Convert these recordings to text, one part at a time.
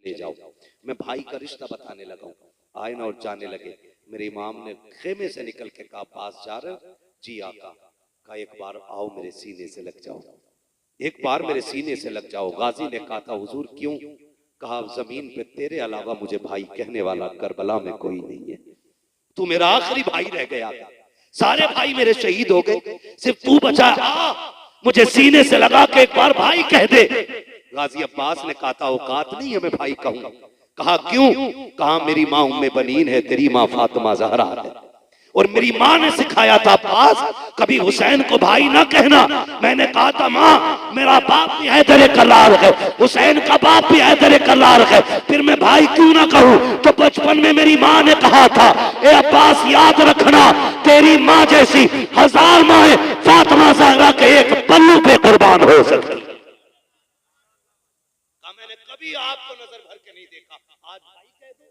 ले जाओ। मैं भाई का रिश्ता बताने लगा हूँ। आए ना और जाने लगे। मेरे इमाम ने खेमे से निकल के कहा, पास जा रहे जी आका। कहा एक बार आओ मेरे सीने से लग जाओ, एक बार मेरे सीने से लग जाओ। गाजी ने कहा था हुजूर क्यों? कहा जमीन पे तेरे अलावा मुझे भाई कहने वाला करबला में कोई नहीं है, तू मेरा आखिरी भाई रह गया, सारे भाई मेरे शहीद हो गए, सिर्फ तू बचा। मुझे सीने से लगा के एक बार भाई कह दे। गाजी अब्बास ने कहा था औकात नहीं है मैं भाई कहूं। कहा क्यों? कहा मेरी माँ उम्मे बनीन है, तेरी माँ फातिमा ज़हरा है, और मेरी माँ ने सिखाया था अब्बास कभी हुसैन को भाई ना कहना। मैंने कहा था माँ मेरा बाप भी हैदर कर्रार है, हुसैन का बाप भी हैदर कर्रार है, फिर मैं भाई क्यों ना कहूँ? तो बचपन में मेरी माँ ने कहा था ए अब्बास याद रखना तेरी माँ जैसी 1000 माएं फातिमा ज़हरा के एक पल्लू पे कुर्बान हो सकती। मैंने कभी आपको नजर भर के नहीं देखा, आज भाई कह दे।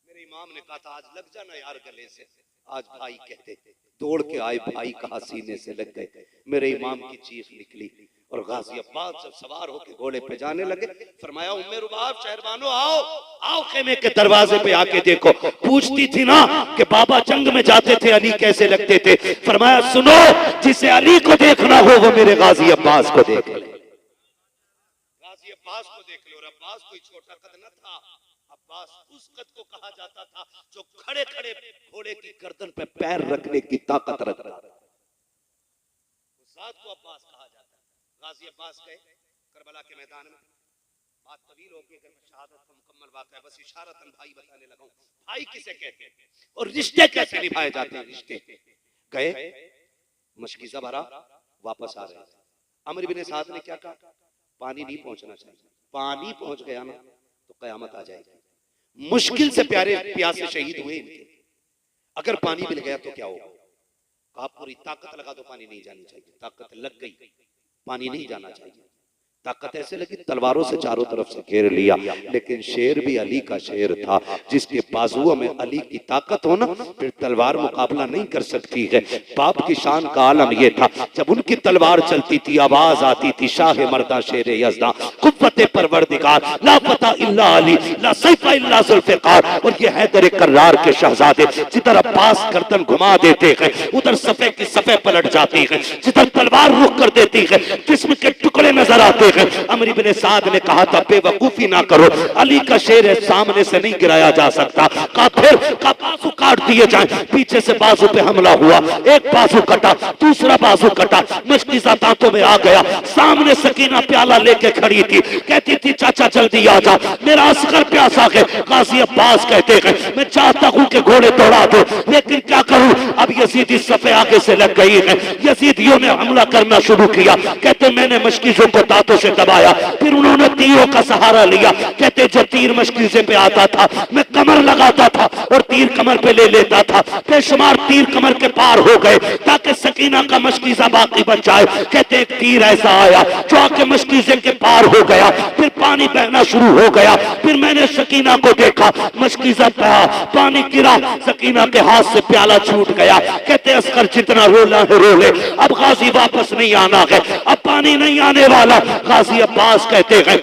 मेरे इमाम ने कहा था आज लग जाना यार गले से, आज भाई कहते। दौड़ के आए, भाई कहा सीने से लग गए। मेरे इमाम की चीख निकली और गाजी अब्बास जब सवार होकर घोड़े पे जाने लगे, फरमाया उम्मे रुबाब शहरबानो आओ आओ खेमे के दरवाजे पे आके देखो। पूछती थी ना कि बाबा जंग में जाते थे अली कैसे लगते थे, फरमाया सुनो जिसे अली को देखना हो वो मेरे गाजी अब्बास को देख ले, गाजी अब्बास को देख ले। और अब्बास कोई छोटा कद न था, अब्बास उस कद को कहा जाता था जो खड़े खड़े घोड़े की गर्दन पे पैर रखने की ताकत रखता था, उस जात को अब्बास कहा जाता है। गाजी अब्बास गए करबला के मैदान में, बात तवील हो गई, शहादत का मुकम्मल वाक़या, बस इशारतन भाई बताने लगा हूं। भाई किसे कहते हैं और रिश्ते कैसे निभाए जाते हैं। रिश्ते गए, मशकीज़ा भरा, वापस आ रहे थे। अमर बिन साद ने क्या कहा? पानी नहीं पहुंचना चाहिए, पानी पहुंच गया ना तो कयामत आ जाएगी। मुश्किल से प्यारे प्यासे शहीद हुए इनके, अगर पानी मिल गया तो क्या होगा? कहा पूरी ताकत लगा दो, पानी नहीं जानी चाहिए। ताकत लग गई, पानी नहीं जाना चाहिए। ताकत ऐसे लगी तलवारों से चारों तरफ से घेर लिया, लेकिन शेर भी अली का शेर था। जिसके बाजुओं में अली की ताकत हो ना, फिर तलवार मुकाबला नहीं कर सकती है। बाप की शान का आलम यह था, जब उनकी तलवार चलती थी आवाज आती थी शाह मर्दा शेर यज़दा कुव्वते परवरदिगार ला फता इल्ला अली ला सैफ इल्ला जुल्फ़िकार। और ये हैदर कर्रार के शहजादे जिधर अब्बास गर्दन घुमा देते हैं उधर सफ़े की सफ़े पलट जाती है, जिधर तलवार रुख कर देती है जिस्म के टुकड़े नजर आते। अमर इब्न साद ने कहा था बेवकूफी ना करो, अली का शेर है सामने से नहीं गिराया जा सकता। कहा फिर का बाजू काट दिए जाए। पीछे से बाजू पे हमला हुआ, एक बाजू कटा, दूसरा बाजू कटा, मशकीज़ा दांतों में आ गया। सामने सकीना प्याला लेके खड़ी थी, कहती थी चाचा जल्दी आ जा मेरा अस्कर प्यासा है। गाजी अब्बास कहते हैं मैं चाहता हूं कि घोड़े दौड़ा दो, लेकिन क्या करूं अब यजीदी सफे आगे से लग गई है। यजीदियों ने हमला करना शुरू किया। कहते मैंने मशकीज़ों को दांतों से दबाया, फिर उन्होंने तीरों का सहारा लिया। कहते जो तीर मशकीज़े पे आता था मैं कमर लगाता था और तीर कमर पे ले लेता था। बेशुमार तीर कमर के पार हो गए ताकि सकीना का मशकीज़ा बाकी बच जाए। कहते एक तीर ऐसा आया जो आके मशकीज़े के पार हो गया, फिर पानी बहना शुरू हो गया। फिर मैंने सकीना को देखा, मशकीज़ा बहा, पानी गिरा, सकीना के हाथ से प्याला छूट गया। कहते अस्कर जितना रोना है रो ले, अब गाजी वापस नहीं आना है, अब पानी नहीं आने वाला। गाजी अब्बास कहते हैं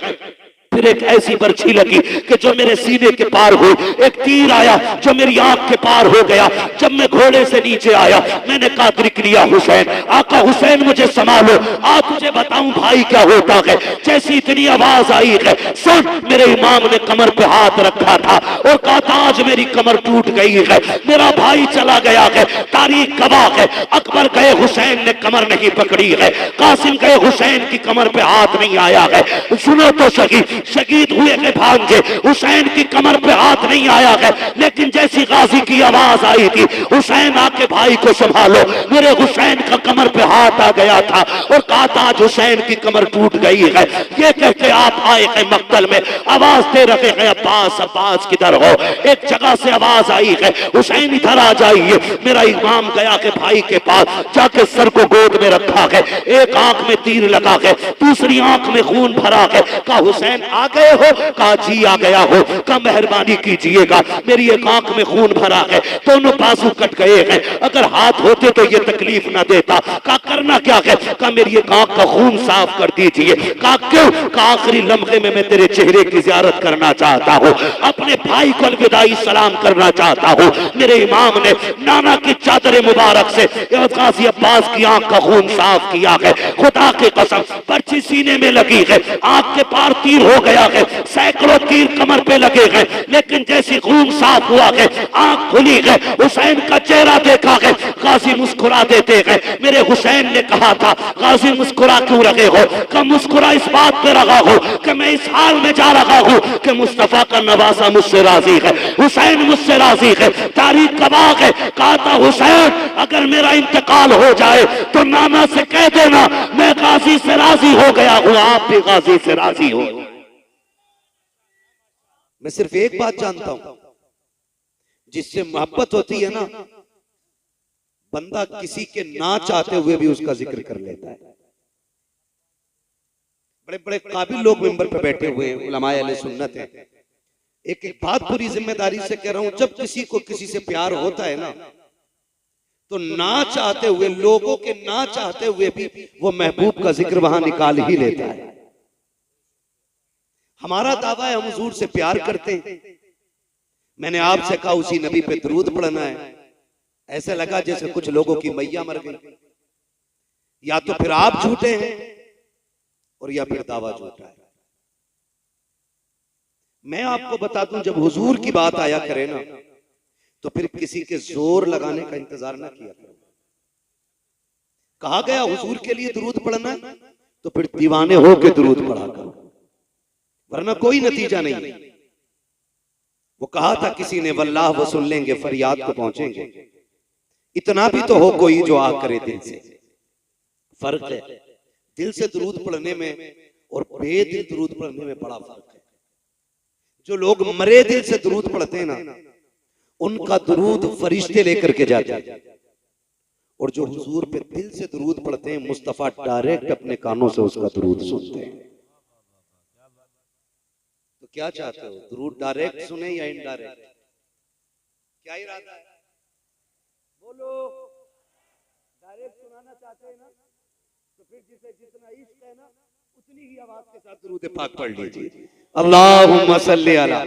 फिर एक ऐसी बर्छी लगी कि जो मेरे सीने के पार हुई, एक तीर आया जो मेरी आंख के पार हो गया। जब मैं घोड़े से नीचे आया मैंने कहा लिया हुसैन, आका हुसैन मुझे संभालो, आज तुझे बताऊं भाई क्या होता है। जैसी इतनी आवाज आई है सुन, मेरे इमाम ने कमर पे हाथ रखा था और कहा था आज मेरी कमर टूट गई है, मेरा भाई चला गया है। तारीख गवाह है, अकबर गए हुसैन ने कमर नहीं पकड़ी है, कासिम गए हुसैन की कमर पे हाथ नहीं आया है। सुनो तो सही, शहीद हुए के भांजे हुसैन की कमर पे हाथ नहीं आया है, लेकिन जैसी गाजी की आवाज आई थी हुसैन आके भाई को संभालो, मेरे हुसैन का कमर पे हाथ आ गया था और कहा था आज हुसैन की कमर टूट गई है। ये कहते आप आए हैं मक्तल में, आवाज दे रहे हैं अब्बास अब्बास किधर हो। एक एक जगह से आवाज आई है, हुसैन इधर आ जाइए। मेरा इमाम गया के भाई के पास जाके सर को गोद में रखा है, एक आंख में तीर लगा है, दूसरी आंख में खून भरा है। कहा हुसैन आ गए हो? कहा जी आ गया हो। कहा मेहरबानी कीजिएगा, मेरी एक आंख में खून भरा है, दोनों बाजू कट गए हैं, अगर हाथ होते तो ये तकलीफ ना देता। कहा करना क्या है? कहा मेरी एक आंख का खून साफ कर दीजिए। कहा क्यों? कहा आखिरी लम्हे में मैं तेरे चेहरे की जियारत करना चाहता हूँ, अपने भाई को अलविदाई सलाम करना चाहता हूँ। मेरे इमाम ने नाना की चादर मुबारक से गाजी अब्बास की आंख का खून साफ किया है। खुदा की कसम पर्ची सीने में लगी है, आंख के पार तीर हो गया है, सैकड़ों तीर कमर पे लगे हैं, लेकिन जैसी खून साफ हुआ है, आंख खुली है, हुसैन का चेहरा देखा है, गाजी मुस्कुरा देते हैं। मेरे हुसैन ने कहा था गाजी मुस्कुरा क्यों रहे हो? कि मुस्कुरा इस बात पे रहा हो कि मैं इस हाल में जा रहा हूं कि मुस्तफा का नवासा मुझसे राजी है, हुसैन मुझसे राजी है, तारीख गवाह है। कहा था हुसैन अगर मेरा इंतकाल हो जाए तो नाना से कह देना मैं गाजी से राजी हो गया हूं, आप भी गाजी से राजी हो। मैं सिर्फ एक बात जानता हूं, जिससे मोहब्बत होती है ना, बंदा किसी के ना चाहते हुए भी उसका जिक्र कर लेता है। बड़े बड़े काबिल लोग मिंबर पे बैठे हुए हैं, उलमाए अहले सुन्नत हैं। एक एक बात पूरी जिम्मेदारी से कह रहा हूं, जब किसी को किसी से प्यार होता है ना, तो ना चाहते हुए, लोगों के ना चाहते हुए भी वो महबूब का जिक्र वहां निकाल ही लेता है। हमारा दावा है हम हुजूर से प्यार करते हैं। मैंने आपसे कहा उसी नबी पे दरूद पढ़ना है, ऐसे लगा जैसे कुछ लोगों की मैया मर गई। या तो फिर आप झूठे हैं और या फिर दावा झूठा है। मैं आपको बता दूं, जब हुजूर की बात आया करे ना, तो फिर किसी के जोर लगाने का इंतजार ना किया करो। कहा गया हुजूर के लिए दरूद पढ़ना, तो फिर दीवाने हो के दरूद पढ़ा करो, वरना कोई नतीजा नहीं। वो कहा था किसी ने वल्लाह वो सुन लेंगे फरियाद को पहुंचेंगे, इतना भी तो हो कोई जो आ करे दिल से। फर्क है दिल से दरूद पढ़ने में और बेदिल दरूद पढ़ने में बड़ा फर्क है। जो लोग मरे दिल से दरूद पढ़ते हैं ना, उनका दरूद फरिश्ते लेकर के जाते हैं, और जो हुजूर पे दिल से दरूद पढ़ते हैं, मुस्तफा डायरेक्ट अपने कानों से उसका दरूद सुनते हैं। तो क्या चाहते हो, दरूद डायरेक्ट सुने या इनडायरेक्ट? क्या इरादा है? बोलो। डायरेक्ट सुनाना चाहते हैं ना, तो फिर जिसे जितना इश्क है ना, उतनी ही आवाज के साथ दरूद पाक पढ़ लीजिए। अल्लाहुम्मा सल्ली अला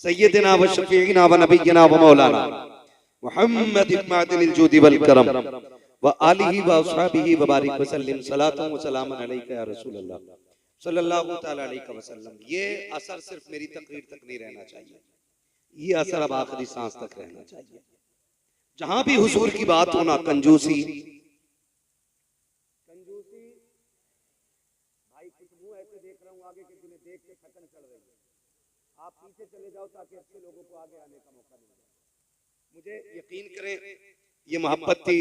सय्यदिना व शफीइना व नबिय्यिना व मौलाना मुहम्मद इब्न जुदी वल करम व आलिहि व अस्हाबिहि व बारिक व सल्लिम सलातु व सलामन अलैका या रसूल अल्लाह सल्लल्लाहु तआला अलैहि वसल्लम। ये असर सिर्फ मेरी तकरीर तक नहीं रहना चाहिए, ये असर अब आखिरी सांस तक रहना चाहिए। जहां भी हुजूर की बात होना, कंजूसी भाई कुछ मुंह ऐसे देख रहा हूं आगे के, तुम्हें देख के थकन चढ़ रही है, आप पीछे चले जाओ ताकि अच्छे लोगों को आगे आने का मौका मिले। मुझे यकीन करें, ये मोहब्बत थी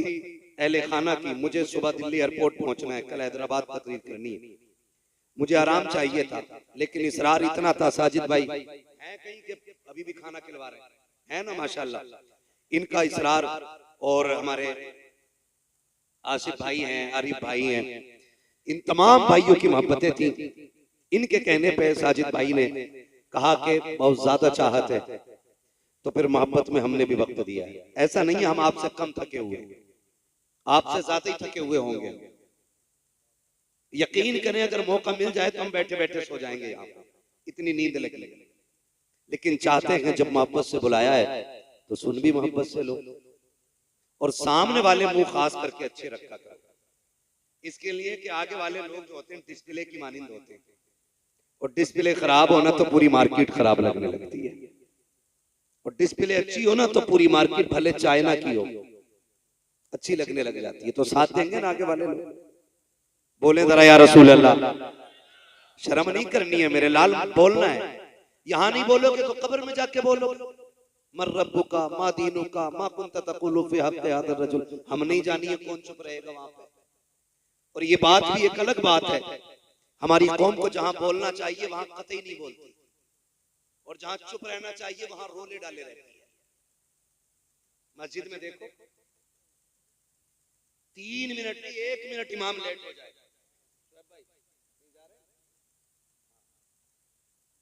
अहले खाना की। मुझे सुबह दिल्ली एयरपोर्ट पहुंचना है, कल हैदराबाद तकरीर करनी है, मुझे आराम चाहिए था, लेकिन इसरार इतना था। साजिद भाई है कहीं के अभी भी खाना खिलवा रहे हैं ना, माशाल्लाह। इनका इसरार और हमारे आसिफ भाई हैं, आरिफ भाई हैं, इन तमाम भाइयों की मोहब्बतें थी। इनके कहने पे साजिद भाई ने कहा कि बहुत ज्यादा चाहत है, तो फिर मोहब्बत में हमने भी वक्त दिया है। ऐसा नहीं है हम आपसे कम थके हुए, आपसे ज्यादा ही थके हुए होंगे। यकीन करें अगर मौका मिल जाए तो हम बैठे बैठे सो जाएंगे यहाँ पर, इतनी नींद लगी। लेकिन चाहते हैं जब मोहब्बत से बुलाया है तो सुन भी मोहब्बत से लो, और सामने वाले मुंह खास करके अच्छे रखा कर, इसके लिए कि आगे वाले लोग जो होते हैं डिस्प्ले की मानिंद होते हैं, और डिस्प्ले खराब होना तो पूरी मार्केट खराब लगने लगती है, और डिस्प्ले अच्छी हो ना तो पूरी मार्केट भले चाइना की हो अच्छी लगने लग जाती है। तो साथ देंगे ना आगे वाले लोग। बोले जरा या रसूल अल्लाह। शर्म नहीं करनी है मेरे लाल, बोलना है। यहाँ नहीं बोलोगे तो कब्र में जाके बोलो, मर रब्बुका मा दीनुका मा कुंत तकुलु फी हक़्क़ि हाज़ा रजुल। हम नहीं जानिए कौन चुप रहेगा वहां पे। और ये बात भी एक अलग बात है, हमारी कौम को जहां बोलना चाहिए वहां कतई नहीं बोलती। और जहां चुप रहना चाहिए वहां रोले डाले रहती है। मस्जिद में देखो 3 मिनट नहीं 1 मिनट इमाम लेट हो जाए,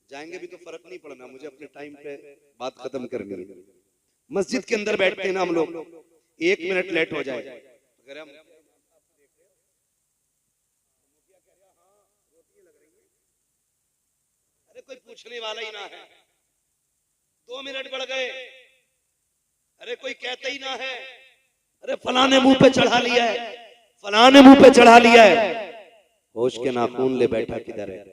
जाएंगे भी तो फर्क नहीं पड़ना, मुझे अपने टाइम पे बात खत्म करनी है। मस्जिद के अंदर बैठते हैं ना हम लोग, 1 मिनट लेट हो जाए अगर हम अरे कोई पूछने वाला ही ना है, 2 मिनट बढ़ गए, अरे कोई कहता ही ना है, अरे फलाने मुंह पे चढ़ा लिया है, फलाने मुंह पे चढ़ा लिया है। होश के नाखून ले बैठा किधर है?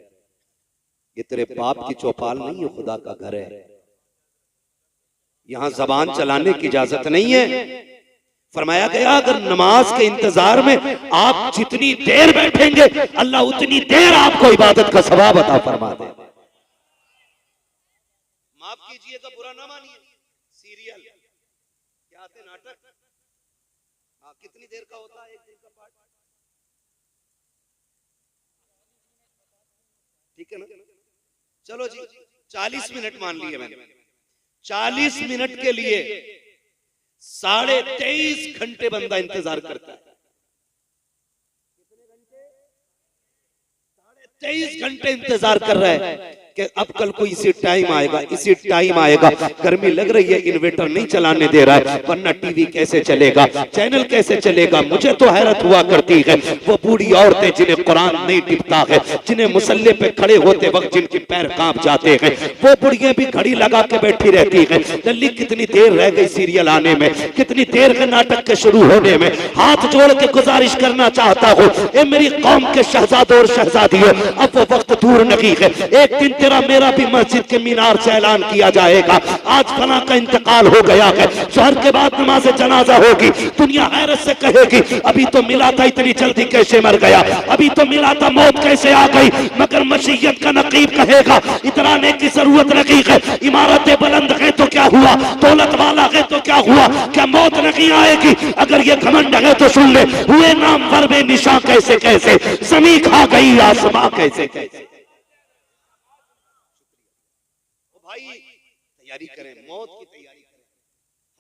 ये तेरे बाप की चौपाल नहीं है, खुदा का घर है। यहां जबान चलाने की इजाजत नहीं है। फरमाया गया अगर नमाज के इंतजार में आप जितनी देर बैठेंगे अल्लाह उतनी देर आपको इबादत का सवाब अता फरमा दे। माफ कीजिएगा, बुरा ना मानिए, सीरियल क्या आते नाटक, कितनी देर का होता है एक दिन का पाठ? ठीक है ना? चलो जी 40 मिनट मान लिए मैंने, 40 मिनट के लिए 23.5 घंटे बंदा इंतजार करता है। 23 घंटे इंतजार कर रहा है कि अब कल को इसी टाइम आएगा, इसी टाइम आएगा। गर्मी लग रही है, इन्वर्टर नहीं चलाने दे रहा है, वरना टीवी कैसे चलेगा, चैनल कैसे चलेगा। मुझे तो हैरत हुआ करती है वो बूढ़ी औरतें जिन्हें कुरान नहीं टिपता है, जिन्हें मुसल्ले पे खड़े होते वक्त जिनके पैर कांप जाते हैं, वो बुढ़ियां भी घड़ी लगा के बैठी रहती है। जल्दी कितनी देर रह गई सीरियल आने में, कितनी देर है नाटक के शुरू होने में। हाथ जोड़ के गुजारिश करना चाहता हूँ, ये मेरी कौम के शहजादों और शहजादियों, अब वो वक्त दूर नहीं है, एक दिन तेरा मेरा भी मस्जिद के मीनार से ऐलान किया जाएगा आज फला का इंतकाल हो गया है, शहर के बाद नमाज जनाजा होगी। दुनिया हैरत से कहेगी अभी तो मिला था, इतनी जल्दी कैसे मर गया, अभी तो मिला था, मौत कैसे आ गई। मगर मशीयत का नकीब कहेगा इतराने की जरूरत नहीं है, इमारतें बुलंद है तो क्या हुआ, दौलत वाला है तो क्या हुआ, क्या मौत नहीं आएगी। अगर ये घमंड है तो सुन ले, हुए नाम पर बेनिशां कैसे कैसे, जमीन खा गई आसमां कैसे कैसे। भाई तैयारी करें, मौत की तैयारी करें।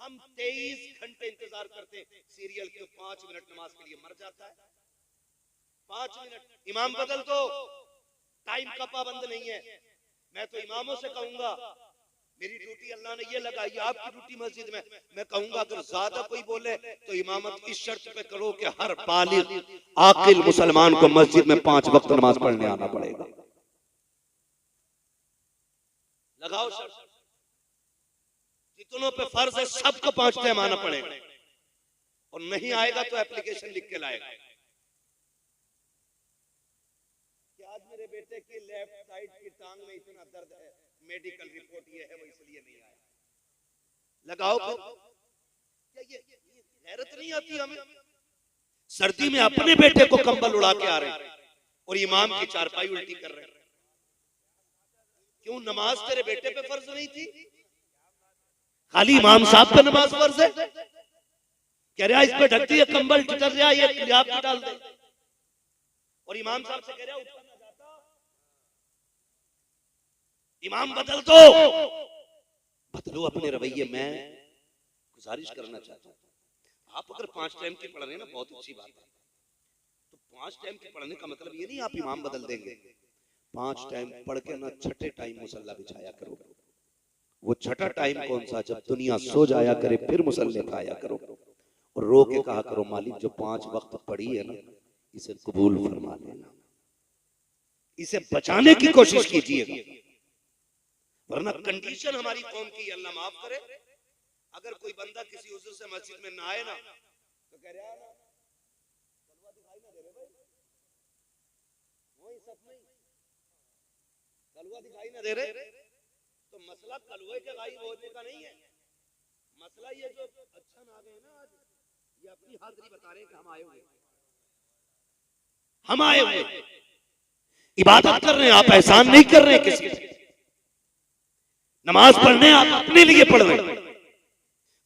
हम 23 घंटे इंतजार करते हैं सीरियल के, 5 मिनट नमाज के लिए मर जाता है। 5 मिनट इमाम बदल दो, टाइम का पाबंद नहीं है। मैं तो इमामों से कहूंगा, मेरी ड्यूटी अल्लाह ने ये लगाई, आपकी ड्यूटी मस्जिद में। मैं कहूंगा अगर ज्यादा कोई बोले तो इमामत इस शर्त पे करो कि हर बालिग आकिल मुसलमान को मस्जिद में 5 वक्त नमाज पढ़ने आना पड़ेगा। लगाओ शर्त, जितनों पे फर्ज है सबको 5 टाइम आना पड़ेगा, और नहीं आएगा तो एप्लीकेशन लिख के लाएगा कि आज मेरे बेटे की लेफ्ट साइड की टांग में इतना दर्द है, मेडिकल रिपोर्ट ये है, वो इसलिए नहीं आया। लगाओ फिर। क्या ये हैरत नहीं आती हमें? सर्दी में अपने बेटे को कंबल उड़ा के आ रहे हैं और इमाम की चारपाई उल्टी कर रहे हैं। क्यों? नमाज तेरे बेटे पे फर्ज नहीं थी, खाली इमाम साहब पे नमाज फर्ज है। कह रहा इस पे ढकती है कंबल, डर रहा ये लिहाफ डाल दे, और इमाम साहब से कह रहा ऊपर ना जाता। इमाम बदल दो, बदलो अपने रवैये में। गुजारिश करना चाहता हूं, आप अगर 5 टाइम की पढ़ रहे हैं ना, बहुत अच्छी बात है। तो 5 टाइम की पढ़ने का मतलब ये नहीं आप इमाम बदल देंगे। 5 टाइम पढ़ के ना 6ठे टाइम मुसल्ला बिछाया करो। वो 6ठा टाइम कौन सा? जब दुनिया सो जाया करे फिर मुसल्ले पे आया करो और रो के कहा करो मालिक जो 5 वक्त पढ़ी है ना इसे कबूल फरमा लेना, इसे बचाने की कोशिश कीजिएगा, वरना कंडीशन हमारी कौम की, अल्लाह माफ करे, अगर कोई बंदा किसी उज़्र से मस्जिद में ना आए ना तो कह रहा है ना तलवा दिखाई ना दे रहे भाई, वही सब नहीं तलवा दिखाई ना दे रहे। तो मसला कलवे के गायब होने का नहीं है, मसला ये जो अच्छा ना आ गए ना आज, ये अपनी हाजिरी बता रहे हैं कि हम आए हुए, हम आए हुए इबादत कर रहे हैं, आप एहसान नहीं कर रहे हैं किसी से। नमाज पढ़ने आप अपने लिए पढ़ रहे हैं,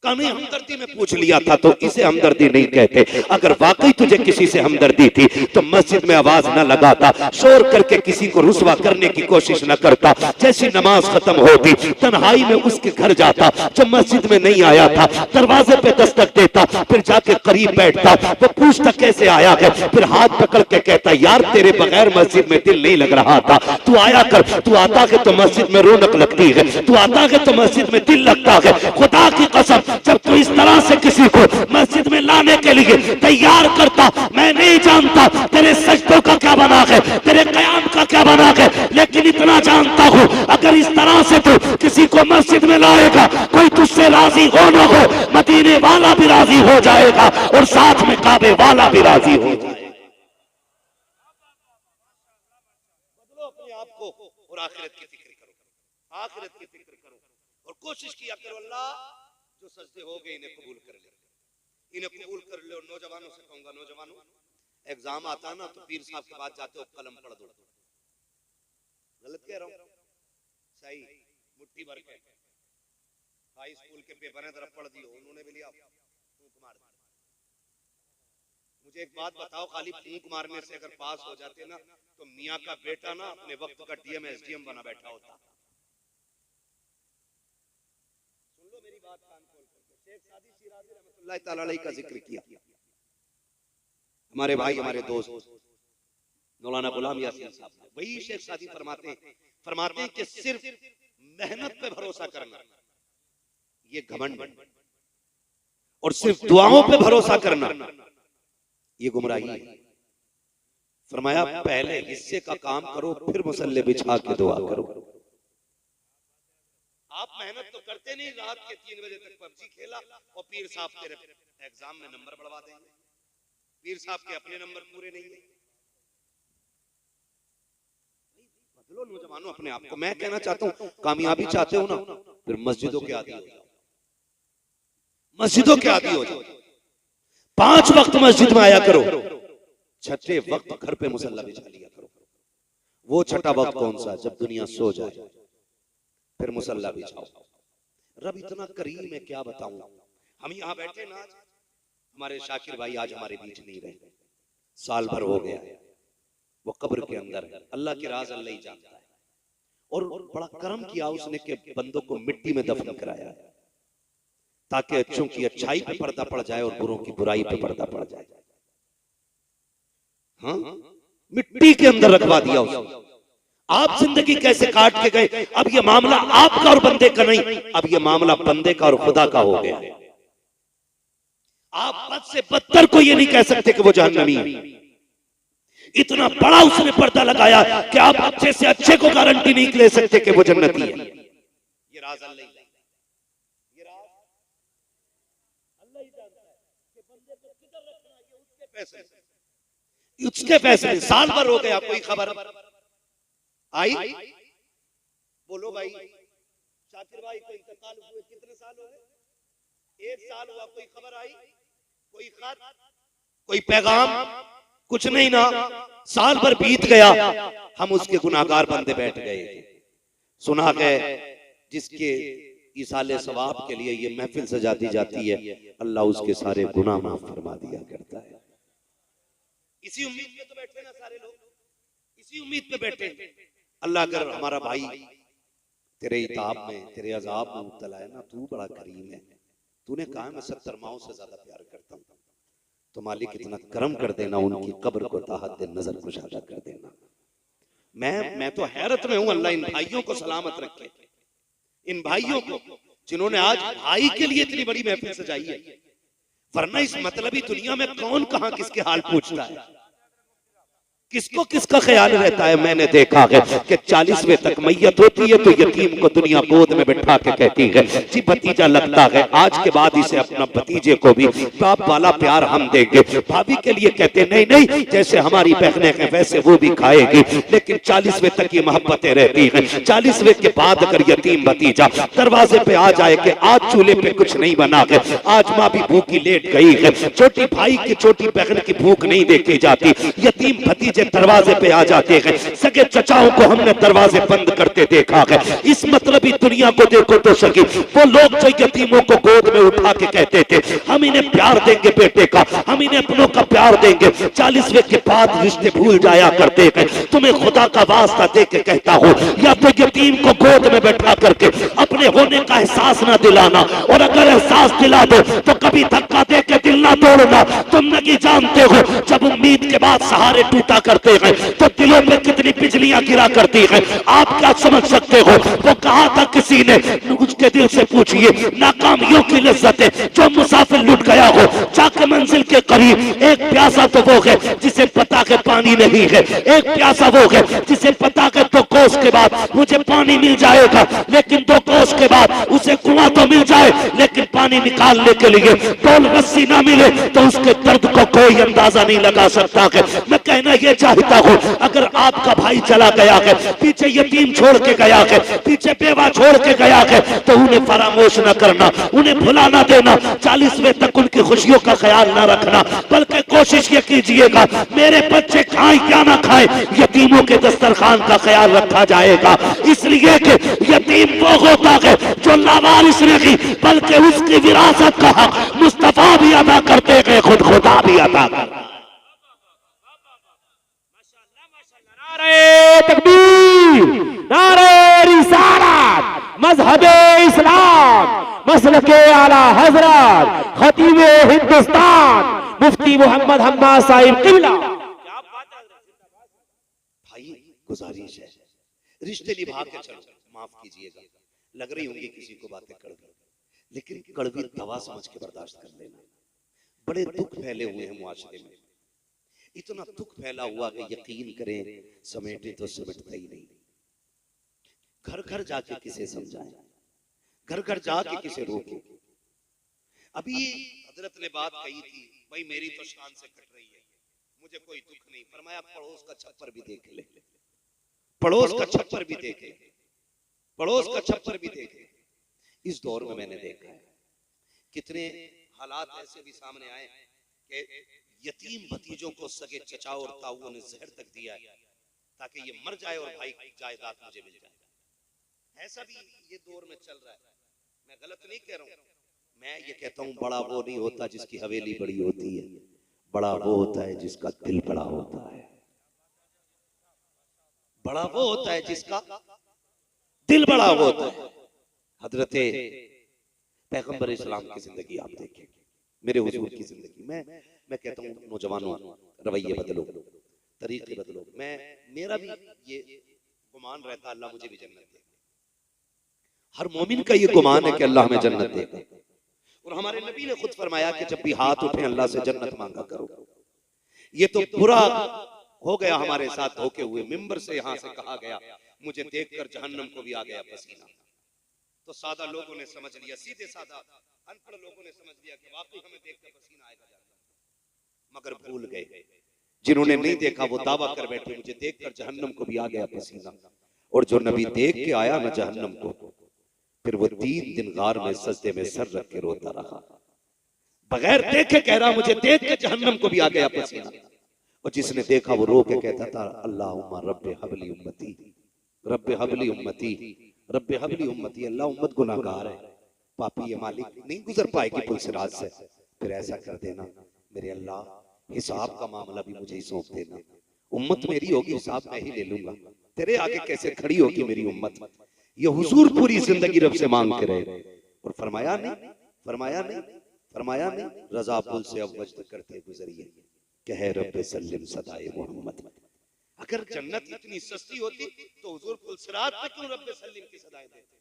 कहा नहीं, हमदर्दी में पूछ लिया था तो इसे हमदर्दी नहीं कहते। अगर वाकई तुझे किसी से हमदर्दी थी तो मस्जिद में आवाज न लगाता, शोर करके किसी को रुसवा करने की कोशिश न करता। जैसी नमाज खत्म होती तन्हाई में उसके घर जाता, जब मस्जिद में नहीं आया था दरवाजे पे दस्तक देता, फिर जाके करीब बैठता, वो पूछता कैसे आया है, फिर हाथ पकड़ के कहता यार तेरे बगैर मस्जिद में दिल नहीं लग रहा था, तू आया कर, तू आता है तो मस्जिद में रौनक लगती है, तू आता है तो मस्जिद में दिल लगता है। खुदा की कसम जब तू इस तरह से किसी को मस्जिद में लाने के लिए तैयार करता, मैं नहीं जानता तेरे सजदों का क्या बना है, तेरे कयाम का क्या बना है, लेकिन इतना जानता हूं अगर इस तरह से तू किसी को मस्जिद में लाएगा, कोई तुझसे राजी हो न हो, मदीने वाला भी राजी हो जाएगा और साथ में काबे वाला भी राजी हो जाएगा। बदलो अपने आप को और आखिरत की फिक्र करो, आखिरत की फिक्र करो और कोशिश किया करो अल्लाह जो सजदे हो गए इन्हें कबूल कर ले, इन्हें कबूल कर ले। और नौजवानों से कहूंगा, नौजवानों एग्जाम आता है ना तो पीर साहब के पास जाते हो कलम पढ़ दो। गलत कह रहा हूं? सही, मुट्ठी भर के हाई स्कूल के पेपर हैं जरा पढ़ दियो, उन्होंने भी लिया फूंक मार दी। मुझे एक बात बताओ, खाली फूंक मारने से अगर पास हो जाते ना तो मियाँ का बेटा ना अपने वक्त का डीएम एसडीएम बना बैठा होता। सुन लो मेरी बात कान खोल करके। शेख सादी शिराजी रहमतुल्लाह तआला अलैहि का जिक्र किया, हमारे भाई हमारे दोस्त मौलाना गुलाम यासीन साहब, वही शेख सादी फरमाते हैं कि सिर्फ मेहनत पे भरोसा करना ये घमंड है, और सिर्फ दुआओं पे भरोसा करना ये गुमराही है। फरमाया पहले हिस्से का काम करो फिर मुसल्ले बिछा के दुआ करो। आप मेहनत तो करते नहीं, रात के 3 बजे तक पबजी खेला और पीर साहब तेरे एग्जाम में नंबर बढ़वा देंगे, पीर साहब के अपने नंबर पूरे नहीं है। बदलो नौजवानों अपने आप को। मैं कहना चाहता हूं कामयाबी चाहते हो ना, फिर मस्जिदों के आदी हो जाओ, मस्जिदों के आदी हो जाओ। 5 वक्त मस्जिद में आया करो, छठे वक्त घर पे मुसल्ला बिछा लिया करो। वो छठा वक्त कौन सा? जब दुनिया सो जाए फिर मुसल्ला बिछाओ। रब इतना करीम है क्या बताऊं। हम यहाँ बैठे ना, हमारे शाकिर भाई आज हमारे बीच नहीं रहे, साल भर हो गया है, वो कब्र के अंदर है। अल्लाह की राज अल्लाह ही जानता है। और बड़ा करम किया उसने कि बंदों को मिट्टी में दफन कराया है, ताकि अच्छों की अच्छाई पे पर्दा पड़ जाए और बुरों की बुराई पे पर्दा पड़ जाए। हाँ, मिट्टी के अंदर रखवा दिया उसने। आप जिंदगी कैसे काट के गए, अब ये मामला आपका और बंदे का नहीं, अब ये मामला बंदे का और खुदा का हो गया। आप बद से बदतर को ये नहीं कह सकते कि वो जहन्नमी है। इतना बड़ा उसने पर्दा लगाया कि आप अच्छे से अच्छे को गारंटी नहीं ले सकते कि वो जन्नती है। ये राज अल्लाह, ये राज अल्लाह ही जानता है कि बंदे को किधर रखना है, उसके पैसे, उसके पैसे। साल भर हो गया, कोई खबर आई? बोलो भाई, शाकिर भाई को इंतकाल हुए कितने साल हो गए? 1 साल हुआ, कोई खबर आई? कोई खत, कोई पैगाम, कुछ नहीं ना। साल भर बीत गया, हम उसके गुनाहगार बंदे बैठ गए। सुना है जिसके इसाले सवाब के लिए ये महफिल सजाती जाती है, अल्लाह उसके सारे गुनाह माफ फरमा दिया करता है। इसी उम्मीद पे तो बैठे ना सारे लोग, इसी उम्मीद पे बैठे। अल्लाह अगर हमारा भाई तेरे इताब में, तेरे अजाब में मुब्तला है ना, तू बड़ा करीम है, तूने कहा मैं 70 माओं से ज्यादा प्यार करता हूं, तो मालिक इतना करम कर देना, उनकी कब्र को ताहत नजर कुशादा कर देना। मैं तो हैरत में हूं, अल्लाह इन भाइयों को सलामत रखे, इन भाइयों को जिन्होंने आज भाई के लिए इतनी बड़ी महफिल सजाई है। वरना इस मतलबी दुनिया में कौन कहां किसके हाल पूछता है, किसको किसका ख्याल रहता है। मैंने देखा है कि 40वें तक मैयत होती है तो यतीम को दुनिया गोद में बैठा के कहती है जी भतीजा लगता है, आज के बाद इसे अपना भतीजे को भी बाप वाला प्यार हम देंगे। भाभी के लिए कहते नहीं नहीं, जैसे हमारी बहनें हैं वैसे वो भी खाएगी। लेकिन 40वें तक ये मोहब्बतें रहती हैं। 40वें के बाद अगर यतीम भतीजा दरवाजे पे आ जाए कि आज चूल्हे पे कुछ नहीं बना है, आज माँ भी भूखी लेट गई है, छोटी भाई की छोटी बहन की भूख नहीं देखी जाती, यतीम भतीजे भतीजे दरवाजे पे आ जाते हैं, सगे चचाओं को हमने दरवाजे बंद करते देखा है। इस मतलबी दुनिया को देखो तो सकी, वो लोग जो यतीमों को गोद में उठा के कहते थे हम इन्हें प्यार देंगे बेटे का, हम इन्हें अपनों का प्यार देंगे, 40वें के बाद रिश्ते भूल जाया करते हैं। तुम्हें खुदा का वास्ता दे के कहता हूँ, या तो यतीम को गोद में बैठा करके अपने होने का एहसास ना दिलाना, और अगर एहसास दिला दो तो कभी धक्का दे के दिल ना तोड़ना। तुम नहीं जानते हो जब उम्मीद के बाद सहारे टूटा करते हैं तो दिलों में कितनी बिजलियां गिरा करती हैं। आप क्या समझ सकते हो? वो कहा था किसी ने, उसके दिल से पूछिए, नाकामियों की लज्जत है जो मुसाफिर लुट गया हो जाके मंजिल के करीब। एक प्यासा तो वो है जिसे पता के पानी नहीं है, एक प्यासा वो है जिसे पता के 2 कोस के बाद मुझे पानी मिल जाएगा, लेकिन 2 कोस के बाद उसे कुआं तो मिल जाए लेकिन पानी निकालने के लिए डोल रस्सी ना मिले तो उसके दर्द को कोई अंदाजा नहीं लगा सकता है। मैं कहना यह चाहता हूं, अगर आपका भाई चला गया है, पीछे यतीम छोड़ के गया है, पीछे बेवा छोड़ के गया है, तो उन्हें फरामोश न करना, उन्हें भुला ना देना, 40वें तक उनकी खुशियों का ख्याल ना रखना, बल्कि कोशिश ये कीजिएगा मेरे बच्चे खाएं क्या ना खाएं, यतीमों के दस्तरखान का ख्याल रखा जाएगा। इसलिए कि यतीम वो होता है जो लावारिस नहीं बल्कि उसकी विरासत का हक मुस्तफा भी अदा करते हैं, खुद खुदा भी अदा करता है। नारे तकबीर, नारे रिसालत, मजहबे इस्लाम, मसलके आला हजरत, खतीबे हिंदुस्तान, मुफ्ती मोहम्मद हम्मा साहिब किबला। भाई गुजारिश है, रिश्ते निभा के चलो। माफ कीजिएगा, लग रही होंगी किसी को बातें कड़वी, लेकिन कड़वी दवा समझ के बर्दाश्त कर लेना। बड़े दुख फैले हुए हैं मुआशरे में, इतना दुख फैला हुआ कि यकीन करें समेटे तो समेटता ही नहीं। घर घर जाके किसे समझाएं, घर घर जाके किसे रोके। अभी हजरत ने बात कही थी, भाई मेरी तो शान से कट रही है, मुझे कोई दुख नहीं। फरमाया पड़ोस का छप्पर भी देख ले, पड़ोस का छप्पर भी देख ले, पड़ोस का छप्पर भी देख ले। इस दौर में मैंने देखा है कितने हालात ऐसे भी सामने आए कि यतीम भतीजों को सगे चचा और ताऊओं ने जहर तक दिया है ताकि ये मर जाए और भाई जायदाद मुझे मिल जाए। ऐसा भी ये दौर में चल रहा है। मैं गलत नहीं कह रहा हूं, मैं ये कहता हूं बड़ा वो नहीं होता जिसकी हवेली बड़ी होती है, बड़ा वो होता है जिसका दिल बड़ा होता है। बड़ा वो होता है जिसका दिल बड़ा होता है। हजरत पैगंबर इस्लाम की जिंदगी आप देखें, मेरे हुजूर की जिंदगी में मैं कहता हूँ नौजवानों रवैये बदलो, तरीके बदलो। मेरा भी ये गुमान रहता अल्लाह मुझे भी जन्नत दे। हर मोमिन का ये गुमान है कि अल्लाह हमें जन्नत देगा। और हमारे नबी ने खुद फरमाया कि जब भी हाथ उठे अल्लाह से जन्नत मांगा करो। ये तो बुरा हो गया हमारे साथ धोखे हुए। मिंबर से यहाँ से कहा गया मुझे देखकर जहन्नम को भी आ गया पसीना, तो सादा लोगों ने समझ लिया, सीधे सादा अनपढ़ लोगों ने समझ लिया कि वाकई हमें देखकर पसीना आएगा जहन्नम। मगर भूल गए, जिन्होंने नहीं देखा वो दावा कर बैठे मुझे देखकर जहन्नम को भी आ गया पसीना। और जो नबी देख के आया ना जहन्नम को, फिर वो 3 दिन गार में सजदे में सर रख के रोता रहा, बगैर देखे कह रहा मुझे देख के जहन्नम को भी आ गया पसीना। और जिसने देखा वो रो के कहता था अल्लाहुम्मा रब्बे हबली उम्मती, रब्बे हबली उम्मती, रब्बे हबली उम्मती। अल्लाह उम्मत गुनाहगार है, पापी है, मालिक नहीं गुजर पाएगी पुलसिराज से, फिर ऐसा कर देना मेरे अल्लाह हिसाब का मामला भी मुझे ही सौंप देना। उम्मत मेरी होगी, हिसाब मैं ही ले लूंगा, तेरे आगे कैसे खड़ी होगी मेरी उम्मत। ये हुजूर पूरी जिंदगी रब से मांग के रहे और फरमाया नहीं, फरमाया नहीं, फरमाया नहीं, रजा पुल से अब वजद करते गुजरिए कह रब्बे सल्लिम सदाए मोहम्मद। अगर जन्नत इतनी सस्ती होती तो हुजूर पुल सिरात पे क्यों रब्बे सल्लिम की सदाएं देते।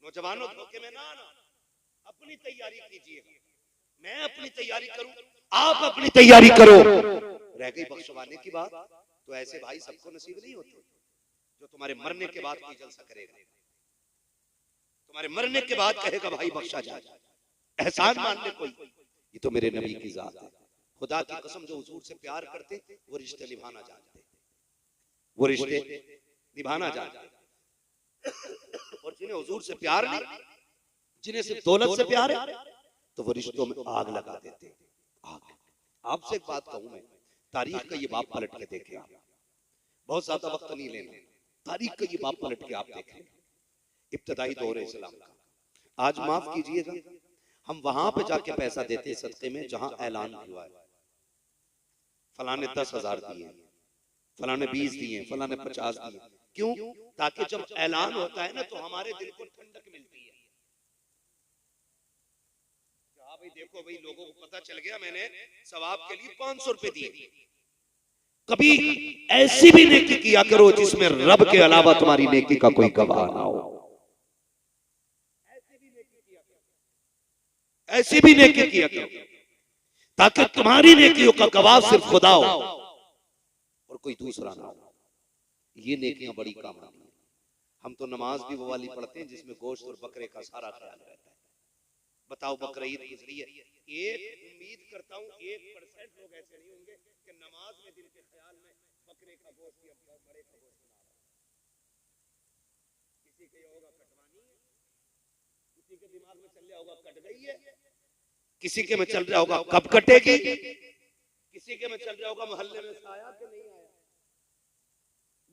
नौजवानों धोखे में ना आना, अपनी तैयारी कीजिए, मैं अपनी तैयारी करूं, आप अपनी तैयारी करो। रह गई बख्शवाने की बात, तो ऐसे भाई सबको नसीब नहीं होते जो तुम्हारे मरने के बाद कोई जलसा करेगा, तुम्हारे मरने के बाद कहेगा भाई बख्शा जाए, एहसान मान ले कोई। ये तो मेरे नबी की जात है। खुदा की कसम जो हुजूर से प्यार करते वो रिश्ते निभाना जानते, वो रिश्ते निभाना जानते। और जिन्हें हुजूर से प्यार नहीं, जिन्हें सिर्फ दौलत से प्यार है, तो वो रिश्तों में आग लगा देते। आग। आपसे एक बात कहूं मैं, तारीख का ये बाप पलट के देखे आप, बहुत ज्यादा वक्त नहीं लेना, तारीख का ये बाप पलट के आप देखें, इब्तदाई दौर इस्लाम का। आज माफ कीजिएगा, हम वहां पे जाके पैसा देते सदके में जहां ऐलान हुआ है, फलाने 10,000 दिए, फलाने 20 दिए, फलाने 50 दिए। क्यों? ताकि जब ऐलान होता है ना तो हमारे दिल को ठंडक मिलती है। हाँ भाई देखो भाई, लोगों को पता चल गया मैंने सवाब के लिए 500 रुपए दिए। कभी ऐसी भी नेकी किया करो जिसमें रब के अलावा तुम्हारी नेकी का कोई गवाह ना हो। ऐसी भी नेकी किया करो ताकि तुम्हारी नेकियों का गवाह सिर्फ खुदा हो और कोई दूसरा ना हो। ये नेकियां बड़ी काम आती हैं। हम तो नमाज भी वो वाली पढ़ते हैं जिसमें गोश्त और बकरे का सारा ख्याल रहता है। बताओ बकरा ईद गुजरी है, एक उम्मीद करता हूं 1% लोग ऐसे नहीं होंगे कि नमाज में दिल के ख्याल में बकरे का गोश्त या बड़े का गोश्त बना रहा है। किसी के होगा कटवानी है, किसी के दिमाग में चल रहा होगा कट गई है, किसी के में चल रहा होगा कब कटेगी, किसी के में चल रहा होगा मोहल्ले में से आया कि नहीं आया।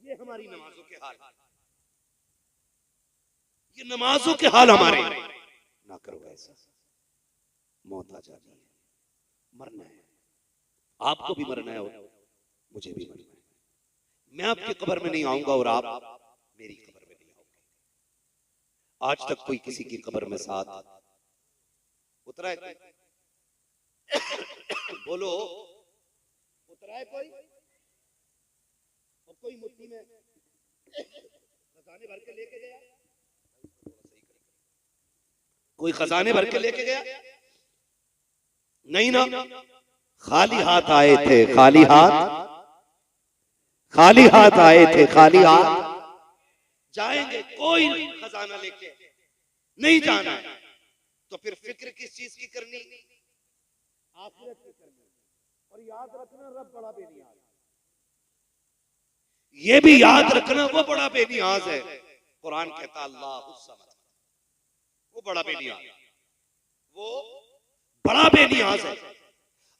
ये हमारी नमाजों के हाल, ये नमाजों के हाल हमारे। ना करो ऐसा, मौत आ जानी है, मरना है, आपको भी मरना है, मुझे भी मरना है। मैं आपकी कब्र में नहीं आऊंगा और आप मेरी कब्र में नहीं आओगे। आज तक कोई किसी की कब्र में साथ उतरा है? बोलो, उतरा है कोई? और कोई मुट्ठी में खजाने भर के लेके गया? कोई खजाने भर के लेके गया? नहीं ना, खाली हाथ आए थे, खाली हाथ आए थे, खाली हाथ जाएंगे। कोई खजाना लेके नहीं जाना है तो फिर फिक्र किस चीज की करनी? आखिरत की करनी। और याद रखना, रब बड़ा बेनियाज, ये भी याद रखना वो बड़ा बेनियाज है। कुरान कहता अल्लाहु समद, वो बड़ा बेनियाज, वो बड़ा बेनियाज है।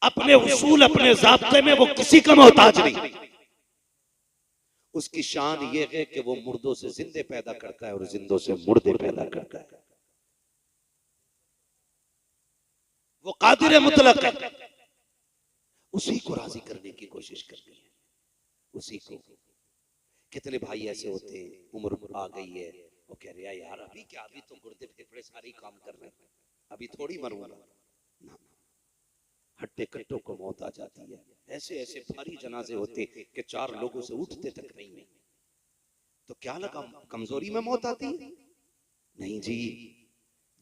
अपने उसूल, अपने ज़ाब्ते में वो किसी का मोहताज नहीं। उसकी शान ये है कि वो मुर्दों से जिंदे पैदा करता है और जिंदों से मुर्दे पैदा करता है। वो कादिर मुतलक है, उसी को राजी करने की कोशिश करनी है, उसी को। कितने भाई ऐसे होते हैं, उम्र आ गई है, वो कह रहे यार अभी क्या, अभी तो गुर्दे फेफड़े सारे काम कर रहे हैं, अभी थोड़ी मरूंगा ना। हट्टे कट्टों को मौत आ जाती है। ऐसे ऐसे भारी जनाजे होते कि 4 लोगों से उठते तक नहीं। तो क्या लगा कमजोरी में मौत आती है? नहीं जी,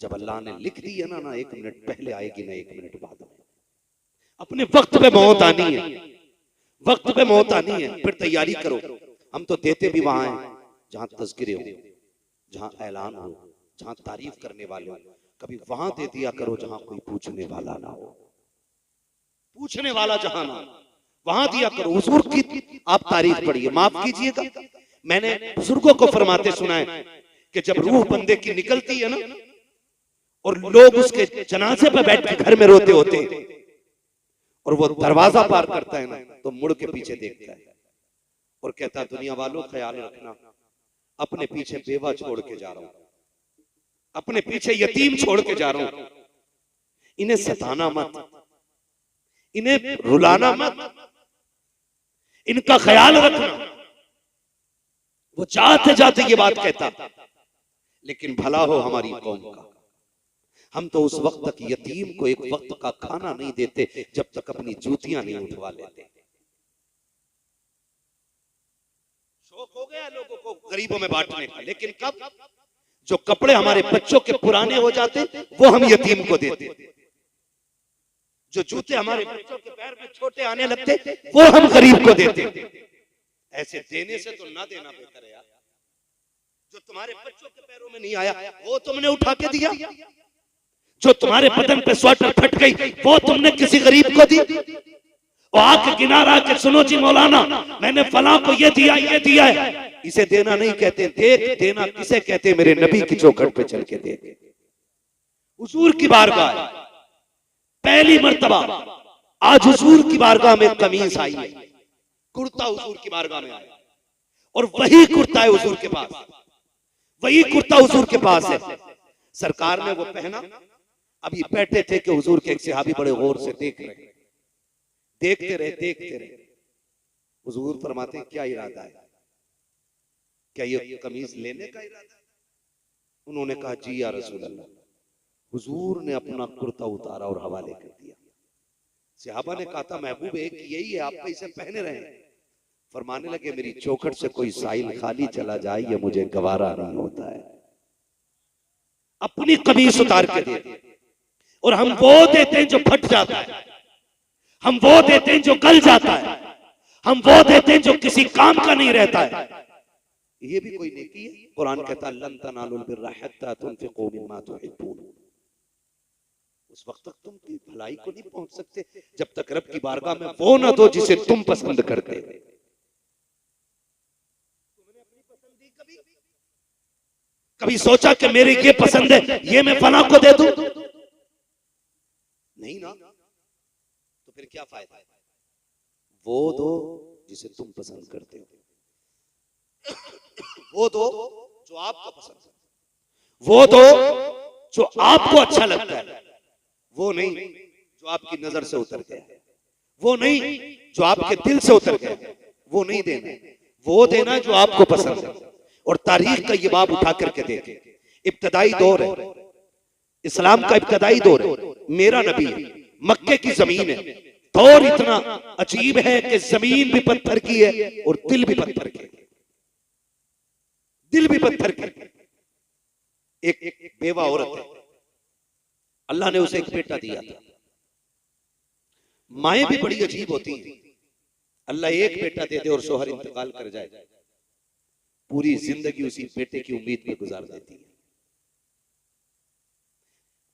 जब अल्लाह ने लिख दी है ना 1 मिनट पहले आएगी ना 1 मिनट बाद में। अपने वक्त पे मौत आनी है, वक्त पे मौत आनी है, फिर तैयारी करो। हम तो देते भी वहां हैं जहां तज़किरे हो, जहां ऐलान हो, जहां तारीफ करने वाले हो। कभी वहां दे दिया करो जहां कोई पूछने वाला ना हो, पूछने वाला जहां ना, वहां दिया करो। हुजूर की आप तारीफ पढ़िए, माफ कीजिएगा, मैंने बुजुर्गों को फरमाते सुना है कि जब रूह बंदे की निकलती है ना और लोग उसके जनाजे पर बैठ के घर में रोते होते हैं और वो दरवाजा पार करता है ना तो मुड़ के पीछे देखता है और कहता है दुनिया वालों ख्याल रखना, अपने पीछे बेवा छोड़ के जा रहा हूं, अपने पीछे यतीम छोड़ के जा रहा हूं, इन्हें सताना मत, इन्हें रुलाना मत, इनका ख्याल रखना। वो जाते जाते ये बात कहता, लेकिन भला हो हमारी कौम का, हम तो उस वक्त तक यतीम को एक वक्त का खाना नहीं देते जब तक अपनी जूतियां नहीं उठवा लेते। शौक हो गया लोगों को गरीबों में बांटने का, लेकिन कब जो कपड़े हमारे बच्चों के पुराने हो जाते वो हम यतीम को देते, जो जूते हमारे बच्चों के पैर में छोटे आने लगते वो हम गरीब को देते। ऐसे देने से तो ना देना बेहतर है यार। जो तुम्हारे बच्चों के पैरों में नहीं आया वो तुमने उठा के दिया, जो तुम्हारे बदन पे स्वेटर फट गई वो तुमने किसी गरीब को दी। और आके किनारा के सुनो जी मौलाना मैंने फलां को ये दिया है, इसे देना नहीं कहते, देख देना किसे कहते, मेरे नबी की चौखट पे चल के दे। हुजूर की बारगाह पहली मर्तबा आज हुजूर की बारगाह में कमीज आई है, कुर्ता हुजूर की बारगाह में आया, और वही कुर्ता है हुजूर के पास, वही कुर्ता हुजूर के पास है। सरकार ने वो पहना, अभी बैठे थे कि हुजूर के एक सहाबी बड़े गौर से देखते रहे। हुजूर फरमाते हैं, क्या इरादा है, क्या ये कमीज लेने का इरादा है? उन्होंने कहा, जी या रसूल अल्लाह। हुजूर ने अपना कुर्ता उतारा और हवाले कर दिया। सहाबा ने कहा था, महबूब एक यही है, आप इसे पहने रहे। फरमाने लगे, मेरी चौखट से कोई साइल खाली चला जाए ये मुझे गवारा नहीं होता है। अपनी कमीज उतार के दे, और हम वो देते हैं जो फट जाता है, हम वो देते हैं जो गल जाता है, हम वो देते हैं जो किसी काम का नहीं रहता है। ये भी कोई नेकी है? कुरान कहता है, लन तनालुल बिर्रा हत्ता तुनफिकू मिम्मा तुहिब्बून। उस वक्त तक तुम भलाई को नहीं पहुंच सकते जब तक रब की बारगाह में वो ना दो जिसे तुम पसंद करते हो। तुमने अपनी पसंद दी कभी सोचा कि मेरे ये पसंद है, ये मैं फला को दे दूं? नहीं ना, तो फिर क्या फायदा है? वो दो जिसे तुम पसंद करते हो, वो दो जो आपको पसंद है, वो दो जो आपको अच्छा लगता है, वो नहीं जो आपकी नजर से उतर गया, वो नहीं जो आपके दिल से उतर गया, वो नहीं देना, वो देना जो आपको पसंद है। और तारीख का ये बाब उठा करके देखें, इब्तदाई दौर है, इस्लाम का इब्तदाई दौर है, मेरा नबी है, मक्के की जमीन है, दौर इतना अजीब है कि जमीन भी पत्थर की है और दिल भी पत्थर की, दिल भी पत्थर की। एक बेवा औरत है, अल्लाह ने उसे एक बेटा दिया था। माएं भी बड़ी अजीब होती हैं, अल्लाह एक बेटा दे दे और शोहर इंतकाल कर जाए, पूरी जिंदगी उसी बेटे की उम्मीद में गुजार देती है।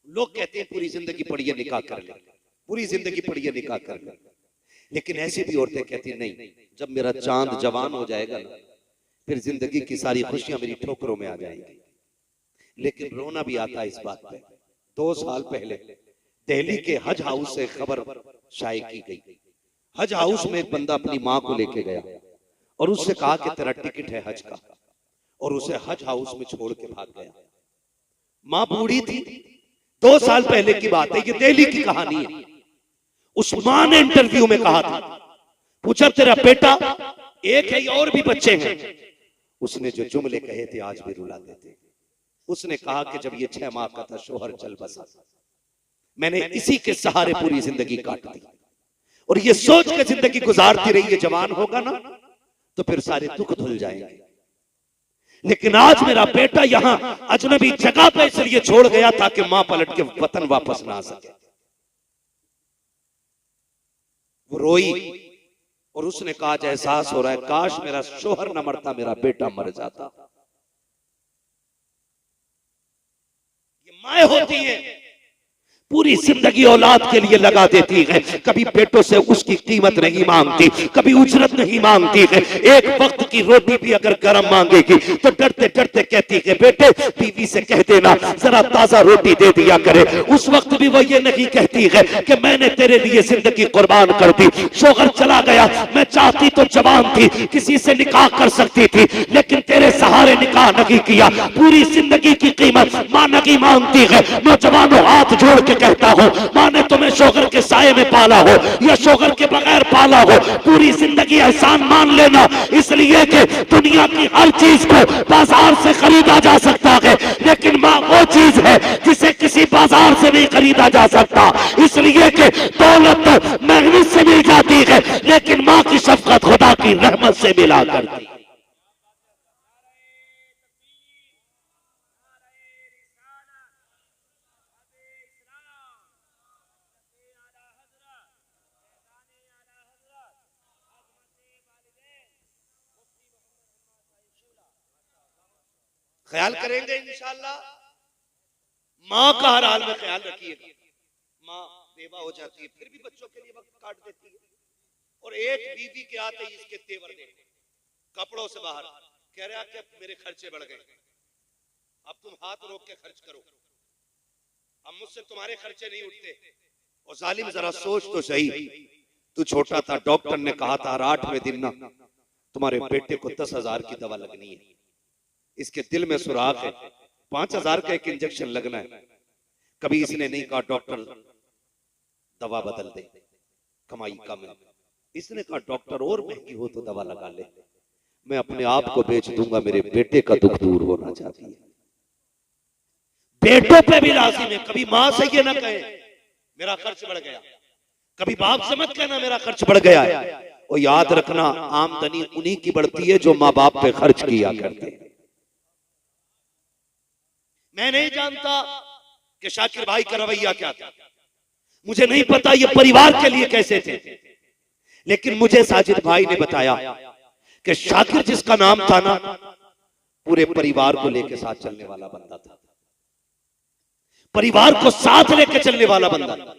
लोग कहते हैं पूरी जिंदगी पढ़िए निकाह कर ले, पूरी जिंदगी पढ़िए निकाह कर ले, लेकिन ऐसी भी औरतें कहती नहीं, जब मेरा चांद जवान हो जाएगा ना, फिर जिंदगी की सारी खुशियां मेरी ठोकरों में आ जाएंगी। लेकिन रोना भी आता है इस बात पे। 2 साल पहले दिल्ली के हज हाउस से खबर शाये की गई। हज हाउस में एक बंदा अपनी माँ को लेके गया और उससे कहा कि तेरा टिकट है हज का, और उसे हज हाउस में छोड़ के भाग गया। माँ बूढ़ी थी, 2 साल पहले की बात है, ये दिल्ली की कहानी है। उस माँ ने इंटरव्यू में कहा था, पूछा तेरा बेटा एक है या और भी बच्चे हैं? उसने जो जुमले कहे थे आज भी रुला देते। उसने कहा कि जब ये 6 माह का था शोहर चल बसा, मैंने इसी के सहारे पूरी जिंदगी काट दी, और ये सोच के जिंदगी गुजारती रही है जवान होगा ना तो फिर सारे दुख धुल जाएंगे। लेकिन आज मेरा बेटा यहाँ अजनबी जगह पे इसलिए छोड़ गया ताकि मां पलट के वतन वापस ना आ सके। वो रोई और उसने कहा, आज एहसास हो रहा है काश मेरा शोहर न मरता, मेरा बेटा मर जाता। ये माए होती है, पूरी जिंदगी औलाद के लिए लगा देती है, कभी बेटों से उसकी कीमत नहीं मांगती, कभी उजरत नहीं मांगती है। एक वक्त की रोटी भी अगर गरम मांगेगी तो डरते डरते कहती है, बेटे बीवी से कह देना जरा ताजा रोटी दे दिया करे। उस वक्त भी वो ये नहीं कहती है कि मैंने तेरे लिए जिंदगी कुर्बान कर दी, शोहर चला गया, मैं चाहती तो जवान थी, किसी से निकाह कर सकती थी, लेकिन तेरे सहारे निकाह नहीं किया। पूरी जिंदगी की कीमत मां नहीं मांगती है। नौजवानों हाथ जोड़ के कहता हूं, मां ने तुम्हें शोहर के साये में पाला हो या शोहर के बगैर पाला हो, पूरी जिंदगी एहसान मान लेना, इसलिए कि दुनिया की हर चीज को बाजार से खरीदा जा सकता है, लेकिन मां वो चीज है जिसे किसी बाजार से नहीं खरीदा जा सकता। इसलिए कि दौलत मेहनत से मिल जाती है, लेकिन मां की शफकत खुदा की रहमत से मिला करती है। ख्याल करेंगे इंशाअल्लाह। माँ का हर हाल में ख्याल रखिएगा। माँ बेवा हो जाती है फिर भी बच्चों के लिए वक्त काट देती है, और एक बीवी के आते ही इसके तेवर देखे, कपड़ों से बाहर कह रहा कि मेरे खर्चे बढ़ गए, अब तुम हाथ रोक के खर्च करो, अब मुझसे तुम्हारे खर्चे नहीं उठते, और जालिम जरा सोच तो सही, तू छोटा था, डॉक्टर ने कहा था 8वें दिन ना तुम्हारे बेटे को 10,000 की दवा लगनी है, इसके दिल में सुराख है, 5,000 का एक इंजेक्शन लगना है। कभी इसने नहीं कहा डॉक्टर दवा बदल दे, कमाई कम है। इसने कहा डॉक्टर और महंगी हो तो दवा लगा ले, मैं अपने आप को बेच दूंगा, मेरे बेटे का दुख दूर होना चाहती है। बेटों पे भी लाजिम है, कभी मां से ये ना कहे मेरा खर्च बढ़ गया, कभी बाप से मत कहना मेरा खर्च बढ़ गया है। और याद रखना आमदनी उन्हीं की बढ़ती है जो माँ बाप पे खर्च किया करते हैं। मैं नहीं जानता कि शाकिर भाई का रवैया क्या था, मुझे नहीं पता ये परिवार के लिए कैसे थे, लेकिन मुझे साजिद भाई ने बताया कि शाकिर जिसका नाम था ना, पूरे परिवार को लेकर साथ चलने वाला बंदा था, परिवार को साथ लेकर चलने वाला बंदा था।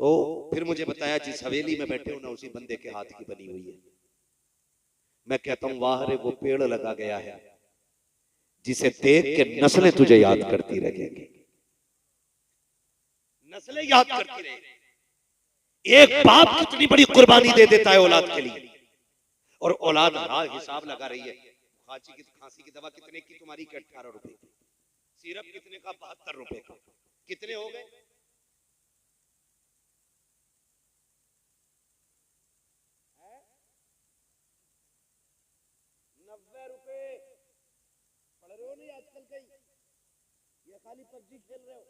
तो फिर मुझे बताया जिस हवेली में बैठे हो ना उसी बंदे के हाथ की बनी हुई है। मैं कहता हूं वाह रे वो पेड़ लगा गया है जिसे देख के नस्लें तुझे याद करती रहेंगी, नस्लें याद करती रहेंगी। एक बाप कितनी बड़ी कुर्बानी दे देता है औलाद के लिए, और औलाद हिसाब लगा रही है। खांसी की दवा कितने की तुम्हारी? 18 रुपए की। सिरप कितने का? 72 रुपए का। कितने हो गए? पढ़ रहे हो नहीं आजकल कहीं, ये खाली पबजी खेल रहे हो?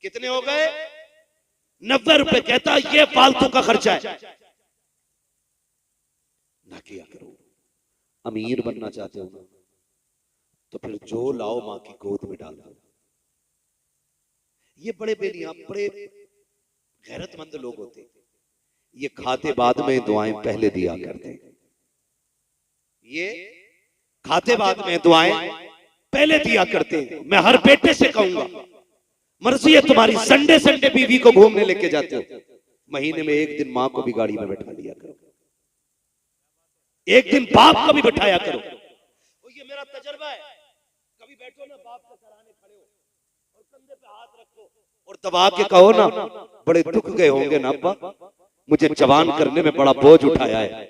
कितने हो गए? 90 रुपए। कहता ये फालतू का खर्चा है, ना किया करो। अमीर बनना चाहते हो ना तो फिर जो लाओ मां की गोद में डाल दो। ये बड़े बेनिया बड़े गैरतमंद लोग होते, ये खाते बाद में दुआएं पहले दिया करते। ये खाते बाद में दुआएं पहले दिया करते हैं। मैं हर बेटे से कहूंगा मर्जी है तुम्हारी, संडे संडे बीवी को घूमने लेके जाते हो, महीने में एक दिन मां को भी गाड़ी में बैठा लिया करो, एक दिन बाप को भी बैठाया करो। ये मेरा तजर्बा है। कभी बैठो ना बाप के सराहने खड़े हो और कंधे पे हाथ रखो और दबा के कहो ना बड़े दुख गए होंगे ना अब्बा, मुझे जवान करने में बड़ा बोझ उठाया है।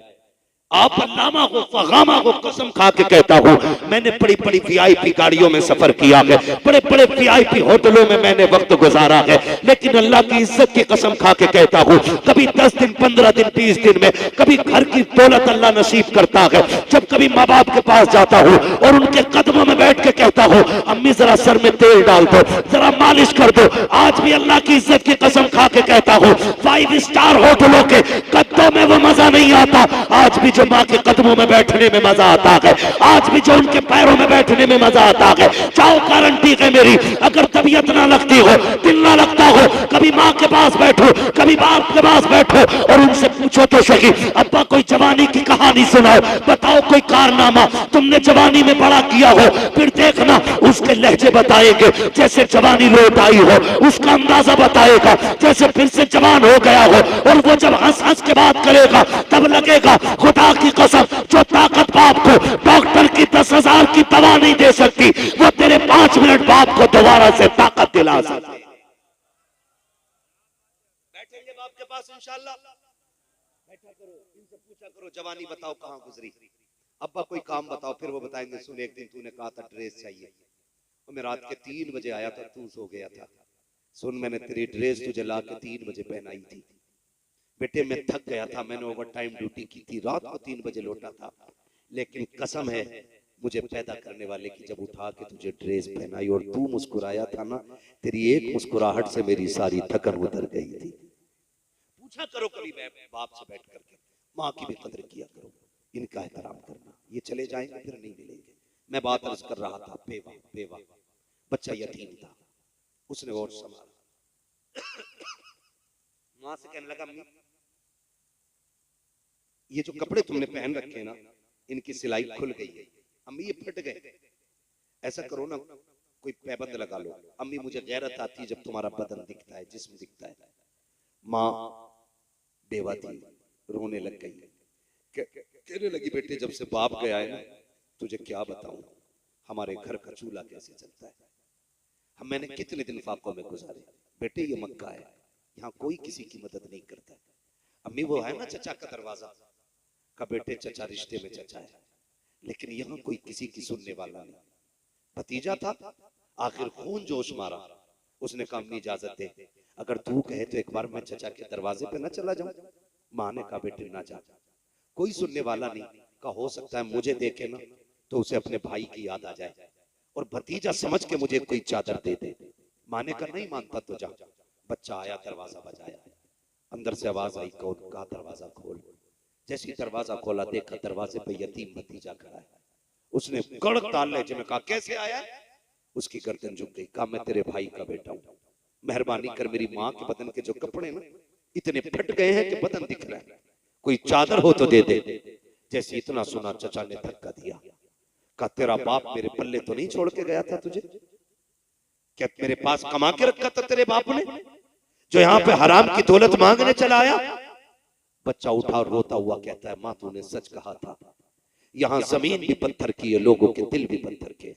आप अल्लामा को फगामा को कसम खा के कहता हूँ, मैंने बड़ी बड़ी वीआईपी गाड़ियों में सफर किया है, बड़े बड़े वीआईपी होटलों में मैंने वक्त गुजारा है, लेकिन अल्लाह की इज्जत की कसम खा के कहता हूँ कभी 10 दिन 15 दिन 20 दिन में कभी घर की दौलत अल्लाह नसीब करता है। जब कभी माँ बाप के पास जाता हूँ और उनके कदमों में बैठ के कहता हूँ अम्मी जरा सर में तेल डाल दो, जरा मालिश कर दो, आज भी अल्लाह की इज्जत की कसम खा के कहता हूँ 5 स्टार होटलों के कदमों में वो मजा नहीं आता, आज भी जो मां के कदमों में बैठने में मजा आता है, आज भी जो उनके पैरों में बैठने में मजा आता है। चाहो गारंटी है मेरी, अगर तबीयत ना लगती हो, दिल ना लगता हो, कभी मां के पास बैठो, कभी बाप के पास बैठो और उनसे पूछो तो सही अब्बा कोई जवानी की कहानी सुनाओ, बताओ कोई कारनामा तुमने जवानी में बड़ा किया हो, फिर देखना उसके लहजे बताएंगे जैसे जवानी लौट आई हो, उसका अंदाजा बताएगा जैसे फिर से जवान हो गया हो, और वो जब हंस हंस के बात करेगा तब लगेगा खुदा की कसम जो ताकत बाप को डॉक्टर की 10,000 की दवा नहीं दे सकती, वो तेरे 5 मिनट बाप को दोबारा से ताकत दिला सकती। बैठेंगे बाप के पास इंशाल्लाह, बैठा करो, इनसे पूछा करो जवानी बताओ कहां गुजरी, अब्बा कोई काम बताओ, फिर वो बताएंगे सुन एक दिन तूने कहा था ड्रेस चाहिए और मैं रात के 3 बजे आया था, तू सो गया था, सुन मैंने तेरी ड्रेस तुझे ला के 3 बजे पहनाई थी, बेटे मैं थक गया था, मैंने ओवर टाइम ड्यूटी की थी, रात को 3 बजे लौटा था, लेकिन कसम है मुझे पैदा करने वाले की जब उठा के तुझे ड्रेस पहनाई और तू मुस्कुराया था ना, तेरी एक मुस्कुराहट से मेरी सारी थकन उतर गई थी। पूछा करो कभी बाप से बैठ करके, माँ की भी कदर किया करो, इनका एहतराम करना, ये चले जाएंगे फिर नहीं मिलेंगे। मैं बात अर्ज कर रहा था, बेवा बेवा बच्चा यतीम था, उसने और संभाला, माँ से कहने लगा ये जो कपड़े तुमने पहन रखे ना इनकी सिलाई खुल गई है, अम्मी ये फट गए, ऐसा करो ना कोई पैबंद लगा लो, अम्मी मुझे गैरत आती है जब तुम्हारा बदन दिखता है, जिस्म दिखता है। माँ बेवा थी, रोने लग गई, कहने लगी बेटे जब से बाप गया है ना तुझे क्या बताऊं, हमारे घर का चूल्हा कैसे चलता है, मैंने कितने दिन फाकों में गुजारे। बेटे ये मक्का है, यहाँ कोई किसी की मदद नहीं करता। अम्मी वो है ना चचा का दरवाजा, का बेटे चचा रिश्ते में चचा है, लेकिन यहाँ कोई किसी की सुनने वाला नहीं। भतीजा था, आखिर खून जोश मारा, उसने कहा अम्मी इजाजत दे, अगर तू कहे तो एक बार मैं चचा के दरवाजे पे ना चला जाऊं। माँ ने कहा बेटे ना जा, कोई सुनने वाला नहीं। का हो सकता है मुझे देखे ना तो उसे अपने भाई की याद आ जाए और भतीजा समझ के मुझे कोई चादर दे दे। माँ ने कहा नहीं मानता तो जा। बच्चा आया, दरवाजा बजाया, अंदर से आवाज आई, कौन? कहा दरवाजा खोल। जैसे दरवाजा खोला, देखा दरवाजे पे यतीम भतीजा खड़ा है। उसने कड़क ताल लहजे में कहा कैसे आया? उसकी गर्दन झुक गई। कहा मैं तेरे भाई का बेटा हूं, मेहरबानी कर मेरी माँ के बदन के जो कपड़े ना इतने फट गए हैं कि बदन दिख रहा है, कोई चादर हो तो दे दे। जैसे इतना सुना चचा ने धक्का दिया। कहा तेरा बाप मेरे पल्ले तो नहीं छोड़ के गया था तुझे? क्या मेरे पास कमा के रखा था तेरे बाप ने, जो यहाँ पे हराम की दौलत मांगने चला आया? बच्चा उठा और रोता हुआ कहता है माँ तूने सच कहा था, यहाँ जमीन भी पत्थर की है, लोगों के दिल भी पत्थर के।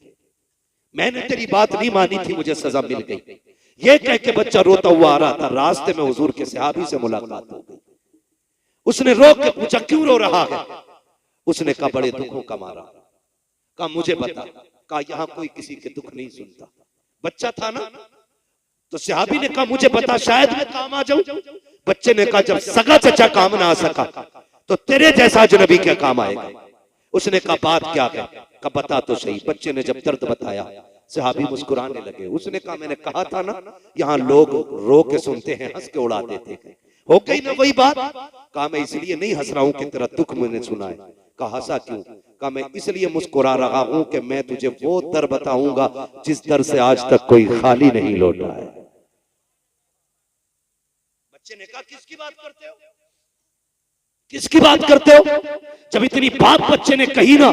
मैंने तेरी बात नहीं मानी थी, मुझे सजा मिल गई। ये कह के बच्चा रोता हुआ आ रहा था। रास्ते में हुजूर के सहाबी से मुलाकात हो गई। उसने रोक के पूछा क्यों रो रहा है? उसने कहा बड़े दुखों का मारा। कहा मुझे बता। कहा यहाँ कोई किसी के दुख नहीं सुनता। बच्चा था ना, तो सहाबी ने कहा मुझे बता, शायद मैं काम आ जाऊं। बच्चे ने कहा जब सगा चचा काम ना आ सका तो तेरे जैसा अजनबी क्या काम आएगा? उसने कहा बात क्या है? कहा बता तो सही। बच्चे ने जब दर्द बताया, सहाबी मुस्कुराने लगे। उसने कहा मैंने कहा था ना, यहाँ लोग रो के सुनते हैं, हंस के उड़ा देते हैं। हो गई ना वही बात। कहा मैं इसलिए नहीं हंस रहा हूं कि तेरा दुख मैंने सुना है। कहा हंसा क्यों? कहा मैं इसलिए मुस्कुरा रहा हूं कि मैं तुझे वो दर बताऊंगा जिस दर से आज तक कोई खाली नहीं लौटा है। बच्चे ने कहा किसकी बात करते हो? किसकी बात करते हो? जब इतनी बात बच्चे ने कही ना,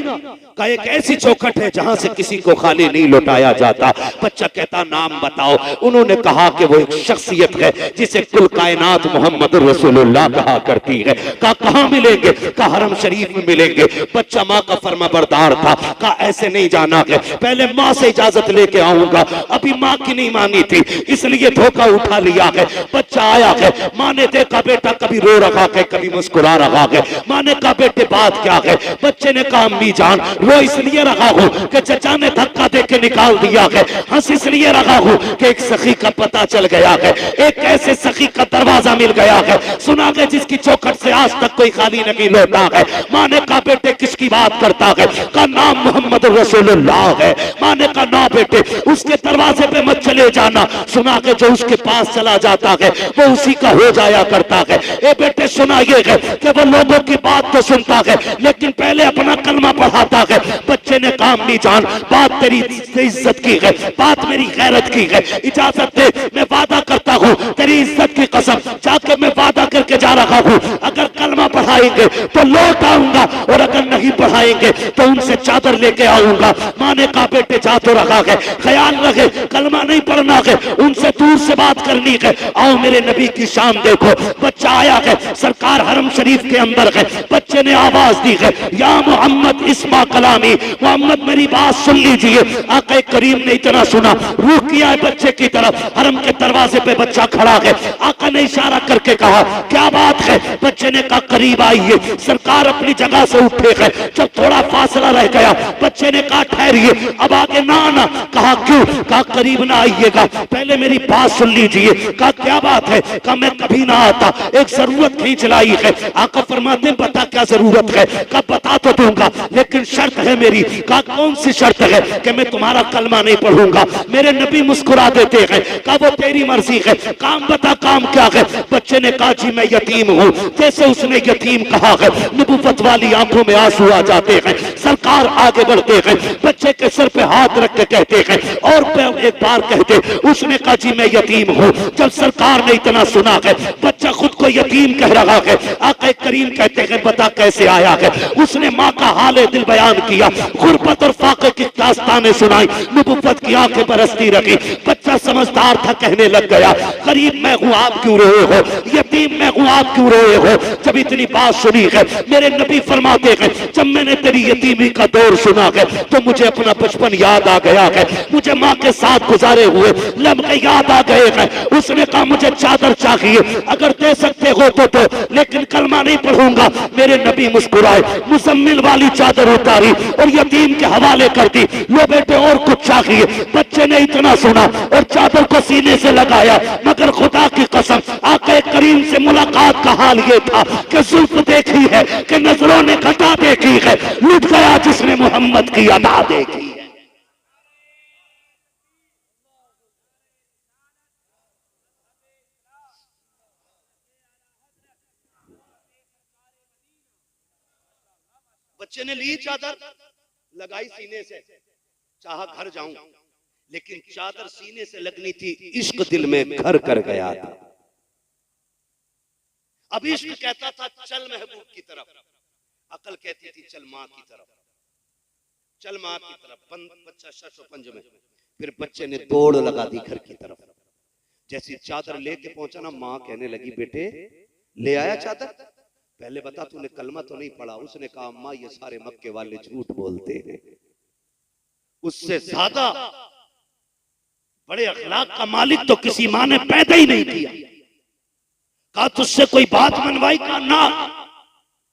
कहा एक ऐसी चौखट है जहां से किसी को खाली नहीं लौटाया जाता। बच्चा कहता नाम बताओ। उन्होंने कहा कि वो एक शख्सियत है जिसे कुल कायनात मोहम्मद रसूलुल्लाह कहा करती है। कहा कहां मिलेंगे? कहा हरम शरीफ में मिलेंगे। बच्चा माँ का फर्माबरदार था। कहा ऐसे नहीं जाना है, पहले माँ से इजाजत लेके आऊंगा। अभी माँ की नहीं मानी थी, इसलिए धोखा उठा लिया है। बच्चा आया है, माँ ने देखा बेटा कभी रो रहा है कभी मुस्कुरा रहा है। माँ ने कहा बेटे बात क्या है? बच्चे ने कहा अम्मी जान रो इसलिए रहा हूं कि चचा ने धक्का देके निकाल दिया है। हंस इसलिए रहा हूं कि एक सखी का पता चल गया है, एक ऐसे सखी का दरवाजा मिल गया है, सुना है जिसकी चौखट से आज तक कोई खाली नहीं लौटा है। माँ ने कहा बेटे किसकी बात करता है? का नाम मोहम्मद रसूलुल्लाह है। माँ ने कहा ना बेटे उसके दरवाजे पे मत चले जाना, सुना के जो उसके पास चला जाता है वो उसी का हो जाया करता है। ए बेटे सुना ये है कि वो लोगों की बात तो सुनता है लेकिन पहले अपना कलमा पढ़ाता है। बच्चे ने काम नहीं जान, बात तेरी इज्जत की है, बात मेरी गैरत की है, इजाजत दे, मैं वादा करता हूँ तेरी इज्जत की कसम जाके मैं वादा करके जा रहा हूँ, अगर कलमा पढ़ाएंगे तो लौट आऊंगा और अगर नहीं पढ़ाएंगे तो उनसे चादर लेके आऊंगा। माँ ने कहा बेटे जा तो रखा है, ख्याल रखे कलमा नहीं पढ़ना है, उनसे दूर से बात करनी है। आओ मेरे नबी की शान देखो। बच्चा आया है, सरकार हरम शरीफ के अंदर है। बच्चे ने आवाज दी है या मोहम्मद इस्मा कलामी, मोहम्मद मेरी बात सुन लीजिए। आका करीम ने इतना सुना, रुक किया है बच्चे की तरफ। हरम के दरवाजे पे बच्चा खड़ा है। आका ने इशारा करके कहा क्या बात है? बच्चे ने कहा करीब आइए। सरकार अपनी जगह से उठे है। जब थोड़ा फासला रह गया बच्चे ने कहा ठहरिए, अब आगे ना आना। कहा क्यों? कहा करीब ना आइएगा, पहले मेरी बात सुन लीजिए। कहा क्या बात है? कहा मैं कभी ना आता, एक जरूरत खींच लाई है। आका फरमाते बता क्या जरूरत है? कहा बता तो दूंगा लेकिन शर्त है मेरी। कहा कौन सी शर्त है? कि मैं तुम्हारा कलमा नहीं पढ़ूंगा। मेरे नबी मुस्कुरा देते हैं। कहा वो तेरी मर्जी है, काम बता काम क्या है? बच्चे ने कहा जी मैं यतीम हूँ। जैसे उसने यतीम कहा है नबुव्वत वाली आंखों में आंसू आ जाते हैं। सरकार आगे बढ़ते हैं, बच्चे के सर पे हाथ रख के कहते हैं और एक बार कहते उसने कहा जी मैं यतीम हूँ। जब सरकार ने इतना सुना है बच्चा खुद को यतीम कह रहा है। आका करीम कहते हैं बता कैसे आया है? उसने माँ का हाल दिल बयान किया, गुर्बत और फाके की दास्तानें सुनाई, नबुव्वत की आंखें बरसती रही। बच्चा समझदार था, कहने लग गया गरीब मैं हूँ आप क्यों रहे हो? यतीम महगुआत क्यों रोए हो? जब इतनी बात सुनी है, मेरे नबी फरमाते हैं, जब मैंने तेरी यतीमी का दौर सुना है तो मुझे अपना बचपन याद आ गया है, मुझे माँ के साथ गुजारे हुए लम्हे याद आ गए हैं। उसने कहा मुझे चादर चाहिए, अगर दे सकते हो तो लेकिन कलमा नहीं पढ़ूंगा। मेरे नबी मुस्कुराए, मुजम्मिल वाली चादर उतारी और यतीम के हवाले कर दी। लो बेटे और कुछ चाहिए? बच्चे ने इतना सुना और चादर को सीने से लगाया। मगर खुदा की कसम, आका करीम से मुलाकात का हाल ये था कि जुल्फ देखी है कि नजरों ने घटा देखी है, लुट गया जिसने मोहम्मद की अदा देखी है। बच्चे ने ली चादर, लगाई सीने से, चाहा घर जाऊं, लेकिन चादर सीने से लगनी थी, इश्क दिल में घर कर गया था। अब इश्क कहता था चल महबूब की तरफ, अकल कहती थी चल माँ की तरफ, चल माँ की तरफ। बच्चा शशो पंज में, फिर बच्चे ने दौड़ लगा दी घर की तरफ। जैसी चादर लेके पहुंचा ना, माँ कहने लगी बेटे ले आया चादर? पहले बता तूने कलमा तो नहीं पढ़ा? उसने कहा अम्मा ये सारे मक्के वाले झूठ बोलते हैं, उससे ज्यादा बड़े अखलाक का मालिक तो किसी माँ ने पैदा ही नहीं किया। कहा तुझसे कोई बात मनवाई? का ना।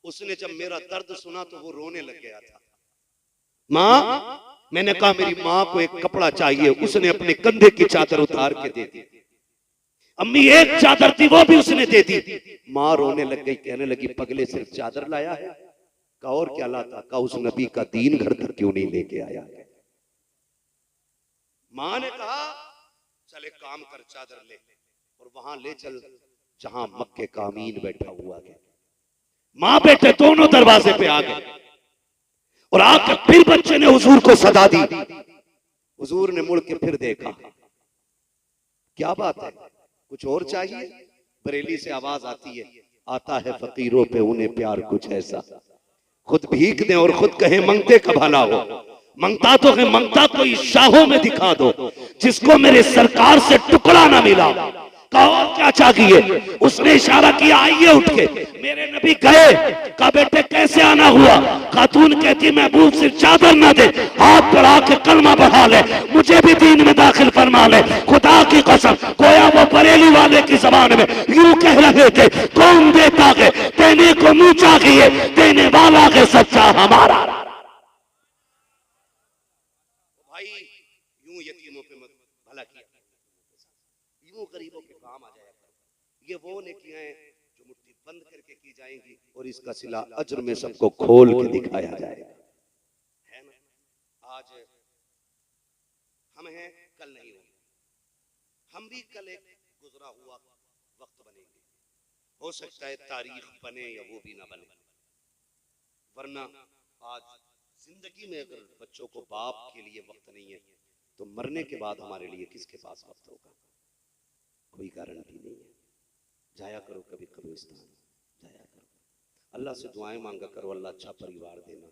उसने जब मेरा दर्द सुना तो वो रोने लग गया था। माँ, मैंने कहा मेरी माँ को एक कपड़ा चाहिए, उसने अपने कंधे की चादर उतार के दे दी। अम्मी एक चादर थी वो भी उसने दे दी। माँ रोने लग गई, कहने लगी पगले सिर्फ चादर लाया है? कहा और क्या लाता? कहा उस नबी का दीन घर तक क्यों नहीं लेके आया? माँ ने कहा चल एक काम कर, चादर ले और वहां ले चल जहां मक्के का अमीन बैठा हुआ है। माँ बेटे दोनों दरवाजे पे आ गए और आकर फिर बच्चे ने हुजूर को सदा दी। हुजूर ने मुड़ के फिर देखा, क्या बात है, कुछ और चाहिए? बरेली से आवाज आती है, आता है फकीरों पे उन्हें प्यार कुछ ऐसा, खुद भीख दें और खुद कहे मंगते का भला हो। मंगता तो है, मंगता कोई शाहों में दिखा दो, जिसको मेरे सरकार से टुकड़ा ना मिला। कहा और क्या चाहिए? उसने इशारा किया आइए उठ के। मेरे नबी गए, कहा बेटे कैसे आना हुआ? खातून कहती महबूब सिर्फ चादर ना दे, हाथ बढ़ा के कलमा बढ़ा ले, मुझे भी दीन में दाखिल फरमा ले। खुदा की कसम, गोया वो बरेली वाले की जबान में यूं कह रहे थे, कौन देता है देने को मुंह चाहिए, देने वाला है सच्चा हमारा। भाई यूं यतीमों पे भला किया, यूं गरीबों के काम आ जाया करो। ये वो नेकियां हैं जो मुट्ठी बंद करके की जाएंगी और इसका सिला अज्र में सबको खोल के दिखाया जाएगा, है ना? आज हम हैं, कल नहीं होंगे। हम भी कल एक गुजरा हुआ वक्त बनेंगे। हो सकता है तारीख बने या वो भी ना बने, वरना आज जिंदगी में अगर बच्चों को बाप के लिए वक्त नहीं है तो मरने के बाद हमारे लिए किसके पास वक्त होगा? कोई गारंटी नहीं है। जाया करो कभी कब्रिस्तान, जाया करो, अल्लाह से दुआएं मांगा करो, अल्लाह अच्छा परिवार देना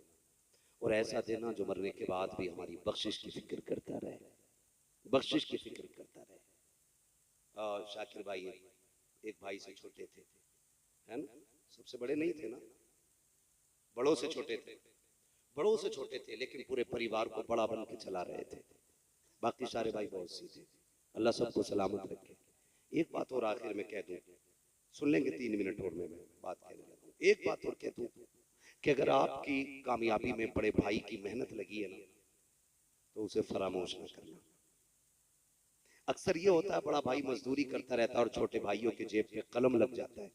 और ऐसा देना जो मरने के बाद भी हमारी बख्शिश की फिक्र करता रहे, बख्शिश की फिक्र करता रहे। शाकिर भाई एक भाई से छोटे थे, है ना? सबसे बड़े नहीं थे ना, बड़ों से छोटे थे, बड़ों से छोटे थे, लेकिन पूरे परिवार को बड़ा बन के चला रहे थे। बाकी सारे भाई बहुत सी थे, अल्लाह सबको सलामत रखे। एक बात और आखिर में कह दूं, सुन लेंगे 3 मिनट और मैं बात कहने लगूं। एक बात और कह दूं कि अगर आपकी कामयाबी में बड़े भाई की मेहनत लगी है ना, तो उसे फरामोश न करना। अक्सर ये होता है बड़ा भाई मजदूरी करता रहता है और छोटे भाइयों के जेब पे कलम लग जाता है,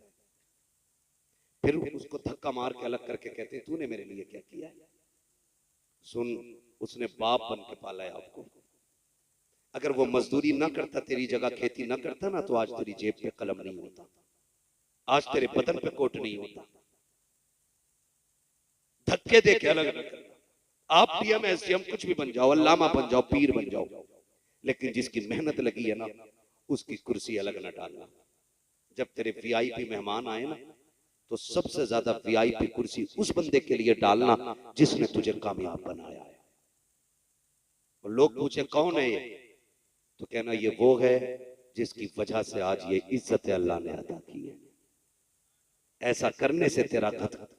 फिर उसको धक्का मार के अलग करके कहते हैं तूने मेरे लिए क्या किया है? सुन, उसने बाप बन के पाला है आपको। अगर वो मजदूरी ना करता, तेरी जगह खेती ना करता ना, तो आज तेरी जेब पे कलम नहीं होता, आज तेरे बदन पे कोट नहीं होता। धक्के दे के अलग न करना। आप पीएम एसडीएम कुछ भी बन जाओ, अल्लामा बन जाओ, पीर बन जाओ, लेकिन जिसकी मेहनत लगी है ना, उसकी कुर्सी अलग न डालना। जब तेरे वीआईपी मेहमान आए ना, तो सबसे ज्यादा वीआईपी कुर्सी उस बंदे के लिए डालना जिसने तुझे कामयाब बनाया है। और लोग पूछे कौन है ये, तो कहना ये वो है जिसकी वजह से आज ये इज्जत अल्लाह ने अदा की है। ऐसा करने से तेरा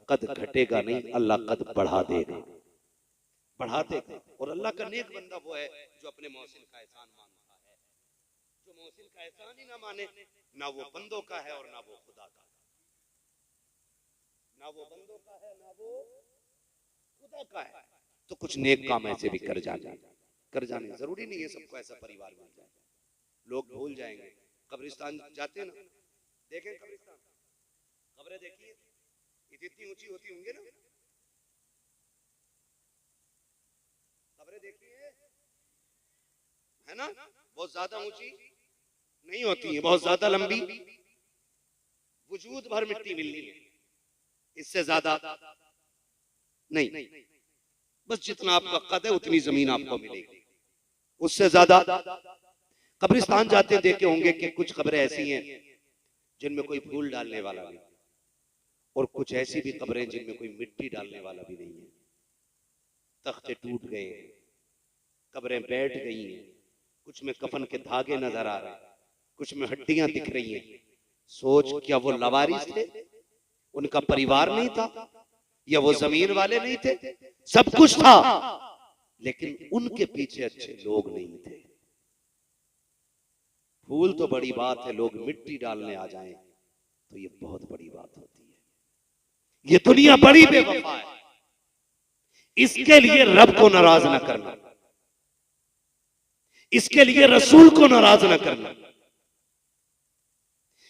कद घटेगा नहीं, अल्लाह कद बढ़ा देगा, बढ़ा देगा। और अल्लाह का नेक बंदा वो है जो अपने मोहसिन का एहसान मानता है। जो मोहसिन का एहसान ही ना माने, ना वो बंदों का है और ना वो खुदा का, ना वो बंदों का है ना वो खुदा का है। तो कुछ नेक काम ऐसे भी कर जाने, जरूरी नहीं है सबको ऐसा परिवार मिल जाए। लोग भूल जाएंगे। कब्रिस्तान जाते ना, देखें कब्रिस्तान, खबरें देखिए, इतनी ऊंची होती होंगी ना, खबरें देखिए, है ना, बहुत ज्यादा ऊंची नहीं होती है, बहुत ज्यादा लंबी, वजूद भर मिट्टी मिलनी है, इससे ज्यादा नहीं। बस जितना आपका कद है उतनी जमीन आपको मिलेगी, उससे ज्यादा। कब्रिस्तान जाते देखे होंगे कि कुछ खबरें ऐसी हैं जिनमें कोई फूल डालने वाला नहीं, और कुछ ऐसी भी खबरें जिनमें कोई मिट्टी डालने वाला भी नहीं है। तख्ते टूट गए, कब्रें बैठ गई हैं, कुछ में कफन के धागे नजर आ रहे हैं, कुछ में हड्डियां दिख रही हैं। सोच, क्या वो लवारिस थे? उनका परिवार नहीं था? या वो जमीन वाले नहीं थे? सब कुछ था, लेकिन उनके पीछे अच्छे लोग नहीं थे। फूल तो बड़ी बात है, लोग मिट्टी डालने आ जाएं तो ये बहुत बड़ी बात होती है। ये दुनिया बड़ी बेवफा है, इसके लिए रब को नाराज ना करना, इसके लिए रसूल को नाराज ना करना,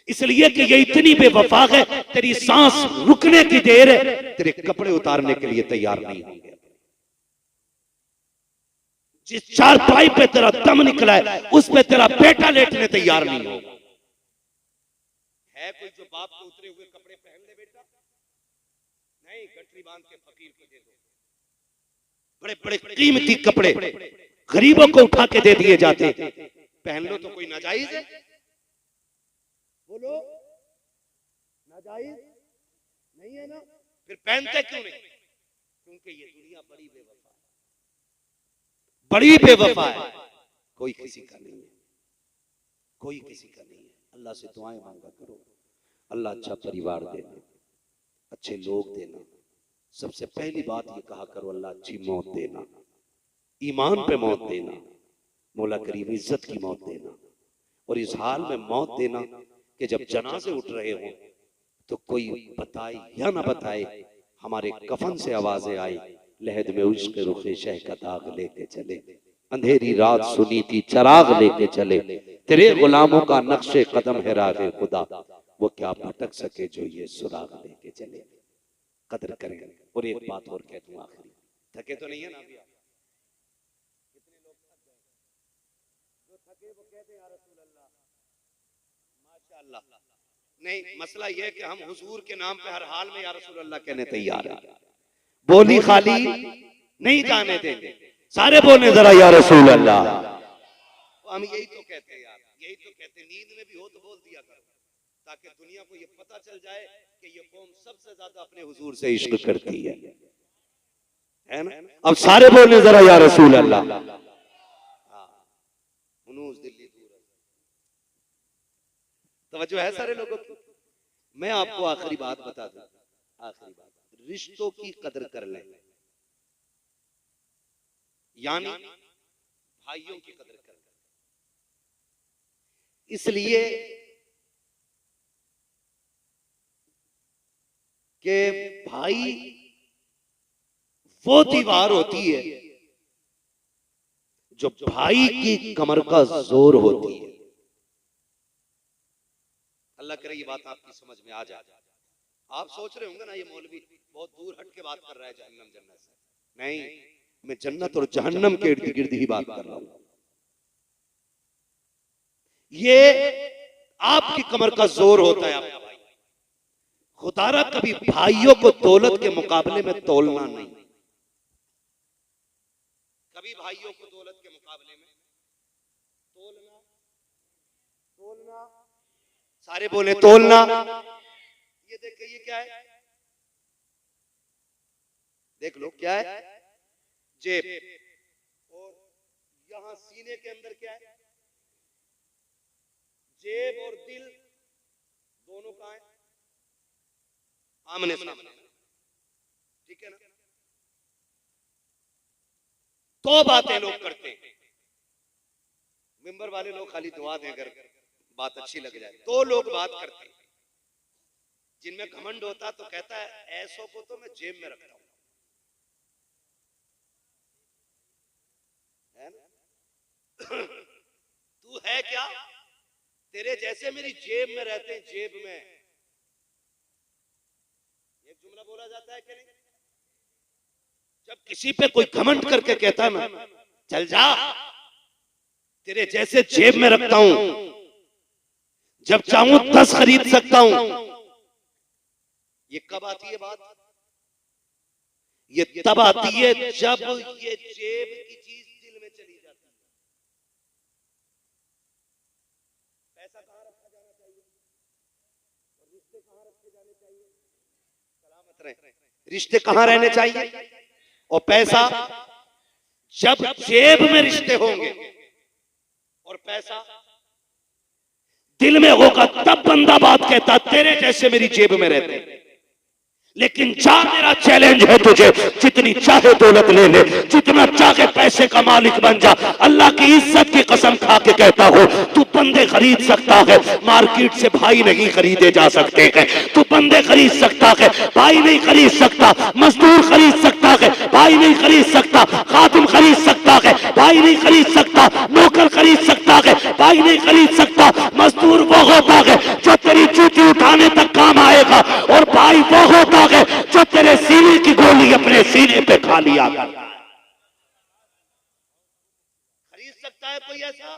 इसलिए कि ये इतनी बेवफा है, तेरी सांस रुकने की देर है, तेरे कपड़े उतारने के लिए तैयार नहीं होंगे। जिस चारपाई पे तेरा दम निकला है उस पे तेरा बेटा लेटने तैयार नहीं होगा। है कोई जो बाप को उतरे हुए कपड़े पहन ले बेटा? नहीं, गठरी बांध के फकीर को दे दो। बड़े बड़े कीमती कपड़े गरीबों को उठा के दे दिए जाते, पहन लो तो कोई नाजायज है? बोलो, नाजायज नहीं है ना? फिर पहनते क्यों नहीं? क्योंकि ये दुनिया बड़ी बेवफा है, बड़ी बेवफा है। कोई किसी का नहीं है, कोई किसी का नहीं है। अल्लाह से दुआएं मांगा करो, अल्लाह अच्छा परिवार देना, अच्छे लोग देना। सबसे पहली बात ये कहा करो, अल्लाह अच्छी मौत देना, ईमान पे मौत देना, मौला करीम इज्जत की मौत देना। और इस हाल में मौत देना कि जब जनाजे उठ रहे हो तो कोई बताए या ना बताए, हमारे कफन से आवाजें आई, लहद में उश्क रुखे शह का दाग लेके चले, अंधेरी रात सुनी थी चराग लेके चले, तेरे गुलामों का नक्शे कदम है राहे खुदा, वो क्या भटक सके जो ये सुराग लेके चले। कदर करें। और एक बात और कह दूं आखिरी, थके तो नहीं है ना अभी आप? कितने लोग थक गए? जो थके वो कहते हैं या रसूल अल्लाह, माशाअल्लाह। नहीं, मसला यह है कि हम हुजूर के नाम पे हर हाल में या रसूल अल्लाह कहने तैयार हैं, बोली खाली नहीं जाने देंगे, सारे बोले जरा या रसूल अल्लाह। हम यही तो कहते हैं यार, यही तो कहते हैं, नींद में भी हो तो बोल दिया करो, ताकि दुनिया को ये पता चल जाए कि ये कौम सबसे ज्यादा अपने हुजूर से इश्क करती है ना? अब सारे बोले जरा या रसूल अल्लाह। दिल्ली दूर है, तवज्जो है सारे लोगों की। मैं आपको आखिरी बात बता दूं, आखिरी बात, रिश्तों की कदर कर लें, यानी भाइयों की कदर कर लें। इसलिए कि भाई वो दीवार होती है जो भाई की कमर का जोर होती है। अल्लाह करे ये बात आपकी समझ में आ जाए। आप सोच रहे होंगे ना ये मौलवी बहुत दूर हट के बात कर रहा है जहन्नम जन्नत से। नहीं, मैं जन्नत और जहन्नम के इर्द गिर्द ही बात कर रहा हूं। ये आपकी कमर का जोर होता है आपका भाई। खुदारा कभी भाइयों को दौलत के मुकाबले में तोलना नहीं, कभी भाइयों को दौलत के मुकाबले में तोलना, सारे बोले तोलना। ये देखिए ये क्या है, देख लो क्या है, जेब, और यहां सीने के अंदर क्या है, जेब और दिल दोनों कहां है? आमने सामने, ठीक है ना। तो बातें लोग करते हैं, मिंबर वाले लोग खाली दुआ दें अगर बात अच्छी लग जाए, तो लोग बात करते हैं। जिनमें घमंड होता तो कहता है ऐसों को तो मैं जेब में रखता हूं, है ना। तू है क्या, तेरे जैसे मेरी जेब में रहते हैं, जेब में। एक जुमला बोला जाता है कि नहीं, जब किसी पे कोई घमंड करके कहता ना चल जा, तेरे जैसे जेब में रखता हूं, जब चाहूं 10 खरीद सकता हूं। ये कब आती है बात, ये तब आती है जब ये जेब की चीज दिल में चली जाती है। पैसा कहां रखा जाना चाहिए और रिश्ते कहां रखे जाने चाहिए, सलामत रहे, रिश्ते कहां रहने चाहिए। और पैसा, जब जेब में रिश्ते होंगे और पैसा दिल में होगा, तब बंदा बात कहता तेरे जैसे मेरी जेब में रहते हैं। लेकिन जा, मेरा चैलेंज है तुझे, जितनी चाहे दौलत ले ले, जितना चाहे पैसे का मालिक बन जा, अल्लाह की इज्जत की कसम खा के कहता हो, तू बंदे खरीद सकता है, मार्केट से भाई नहीं खरीदे जा सकते हैं। तू बंदे खरीद सकता है, भाई नहीं खरीद सकता। मजदूर खरीद सकता है, भाई नहीं खरीद सकता। खादिम खरीद सकता है, भाई नहीं खरीद सकता। नौकर खरीद सकता है, भाई नहीं खरीद सकता। मजदूर वो होता है जो तेरी जूती उठाने तक काम आएगा, और भाई वो होता है जो तेरे सीने की गोली अपने सीने पे खा लिया करता है। खरीद सकता है कोई ऐसा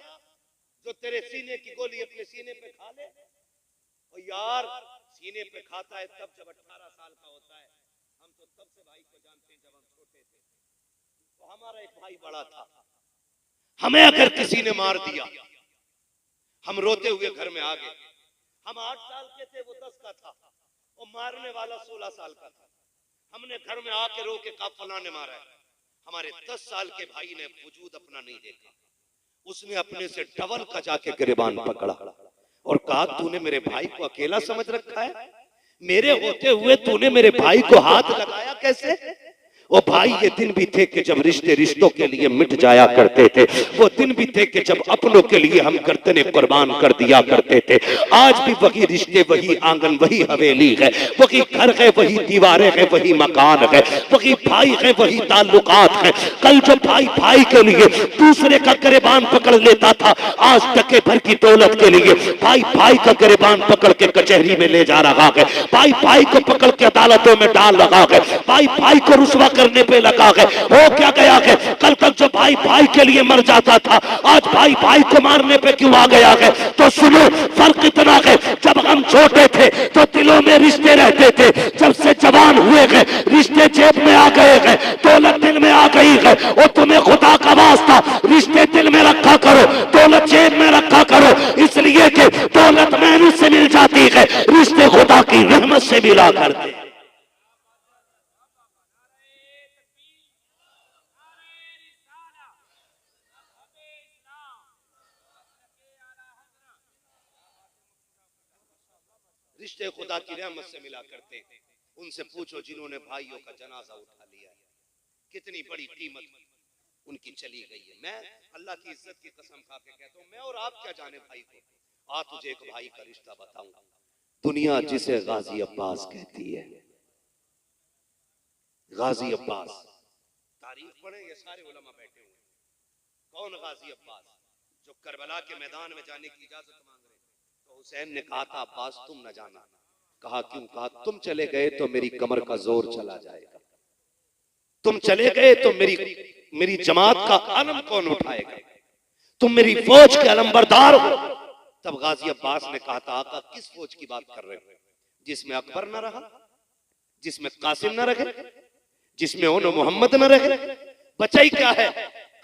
जो तेरे सीने की गोली अपने सीने पे खा ले। और यार सीने पे खाता है तब जब 18 साल का होता है। हम तो तब से भाई को जानते हैं जब हम छोटे थे। तो हमारा एक भाई बड़ा था, हमें अगर किसी ने मार दिया, हम रोते हुए घर में आ गए। हम 8 साल के थे, वो 10 का था, और मारने वाला 16 साल का था। हमने घर में आके रो के कहा फलां ने मारा है। हमारे 10 साल के भाई ने वजूद अपना नहीं देखा, उसने अपने से डबल का जाके गिरबान पकड़ा और कहा तूने मेरे भाई को अकेला समझ रखा है, मेरे होते हुए तूने मेरे भाई को हाथ लगाया कैसे। वो भाई ये दिन भी थे कि जब रिश्ते रिश्तों के लिए मिट जाया करते थे। वो दिन भी थे कि जब अपनों के लिए हम गर्दनें कुर्बान कर दिया करते थे। आज भी वही रिश्ते, वही आंगन, वही हवेली है, वही घर है, वही दीवारें हैं, वही मकान है, वही भाई है, वही ताल्लुकात है। कल जो भाई भाई के लिए दूसरे का गिरबान पकड़ लेता था, आज टके भर की दौलत के लिए भाई भाई का गिरबान पकड़ के कचहरी में ले जा रहा है, भाई भाई को पकड़ के अदालतों में डाल रहा है, भाई भाई को रुस्वा करने पे लगा है। हो क्या गया है, कल तक जो भाई भाई के लिए मर जाता था, आज भाई भाई को मारने पे क्यों आ गया है। तो सुनो, फर्क इतना है, जब हम छोटे थे तो दिलों में रिश्ते रहते थे, जब से जवान हुए हैं रिश्ते जेब में आ गए हैं, दौलत दिल में आ गई है। और तुम्हें खुदा का वास्ता रिश्ते दिल में रखा करो, दौलत जेब में रखा करो, इसलिए कि दौलत मेहनत से मिल जाती है, रिश्ते खुदा की रहमत से मिला करते। रिश्ते खुदा की रहमत से मिला करते हैं। उनसे पूछो जिन्होंने भाइयों का जनाजा उठा लिया है, कितनी बड़ी कीमत उनकी चली गई है। मैं अल्लाह की इज्जत की कसम खा के कहता हूँ, मैं और आप क्या जाने भाई को। आ तुझे एक भाई का रिश्ता बताऊंगा, दुनिया जिसे गाजी अब्बास कहती है। गाजी अब्बास, तारीफ पढ़ेंगे सारे उलमा बैठे हुए। कौन गाजी अब्बास, जो करबला के मैदान में जाने की इजाजत मांग रहे। तो हुसैन ने कहा था अब्बास तुम न जाना। कहा क्यों। कहा तुम चले गए तो मेरी कमर का जोर चला जाएगा, तुम चले गए तो मेरी जमात का अलम कौन उठाएगा, तुम मेरी फौज के अलमबरदार हो। तब गाजी अब्बास ने कहा था आका किस फौज की बात कर रहे हो, जिसमें अकबर न रहा, जिसमें कासिम न रहे, जिसमें ओनो मोहम्मद न रहे, बचा ही क्या है।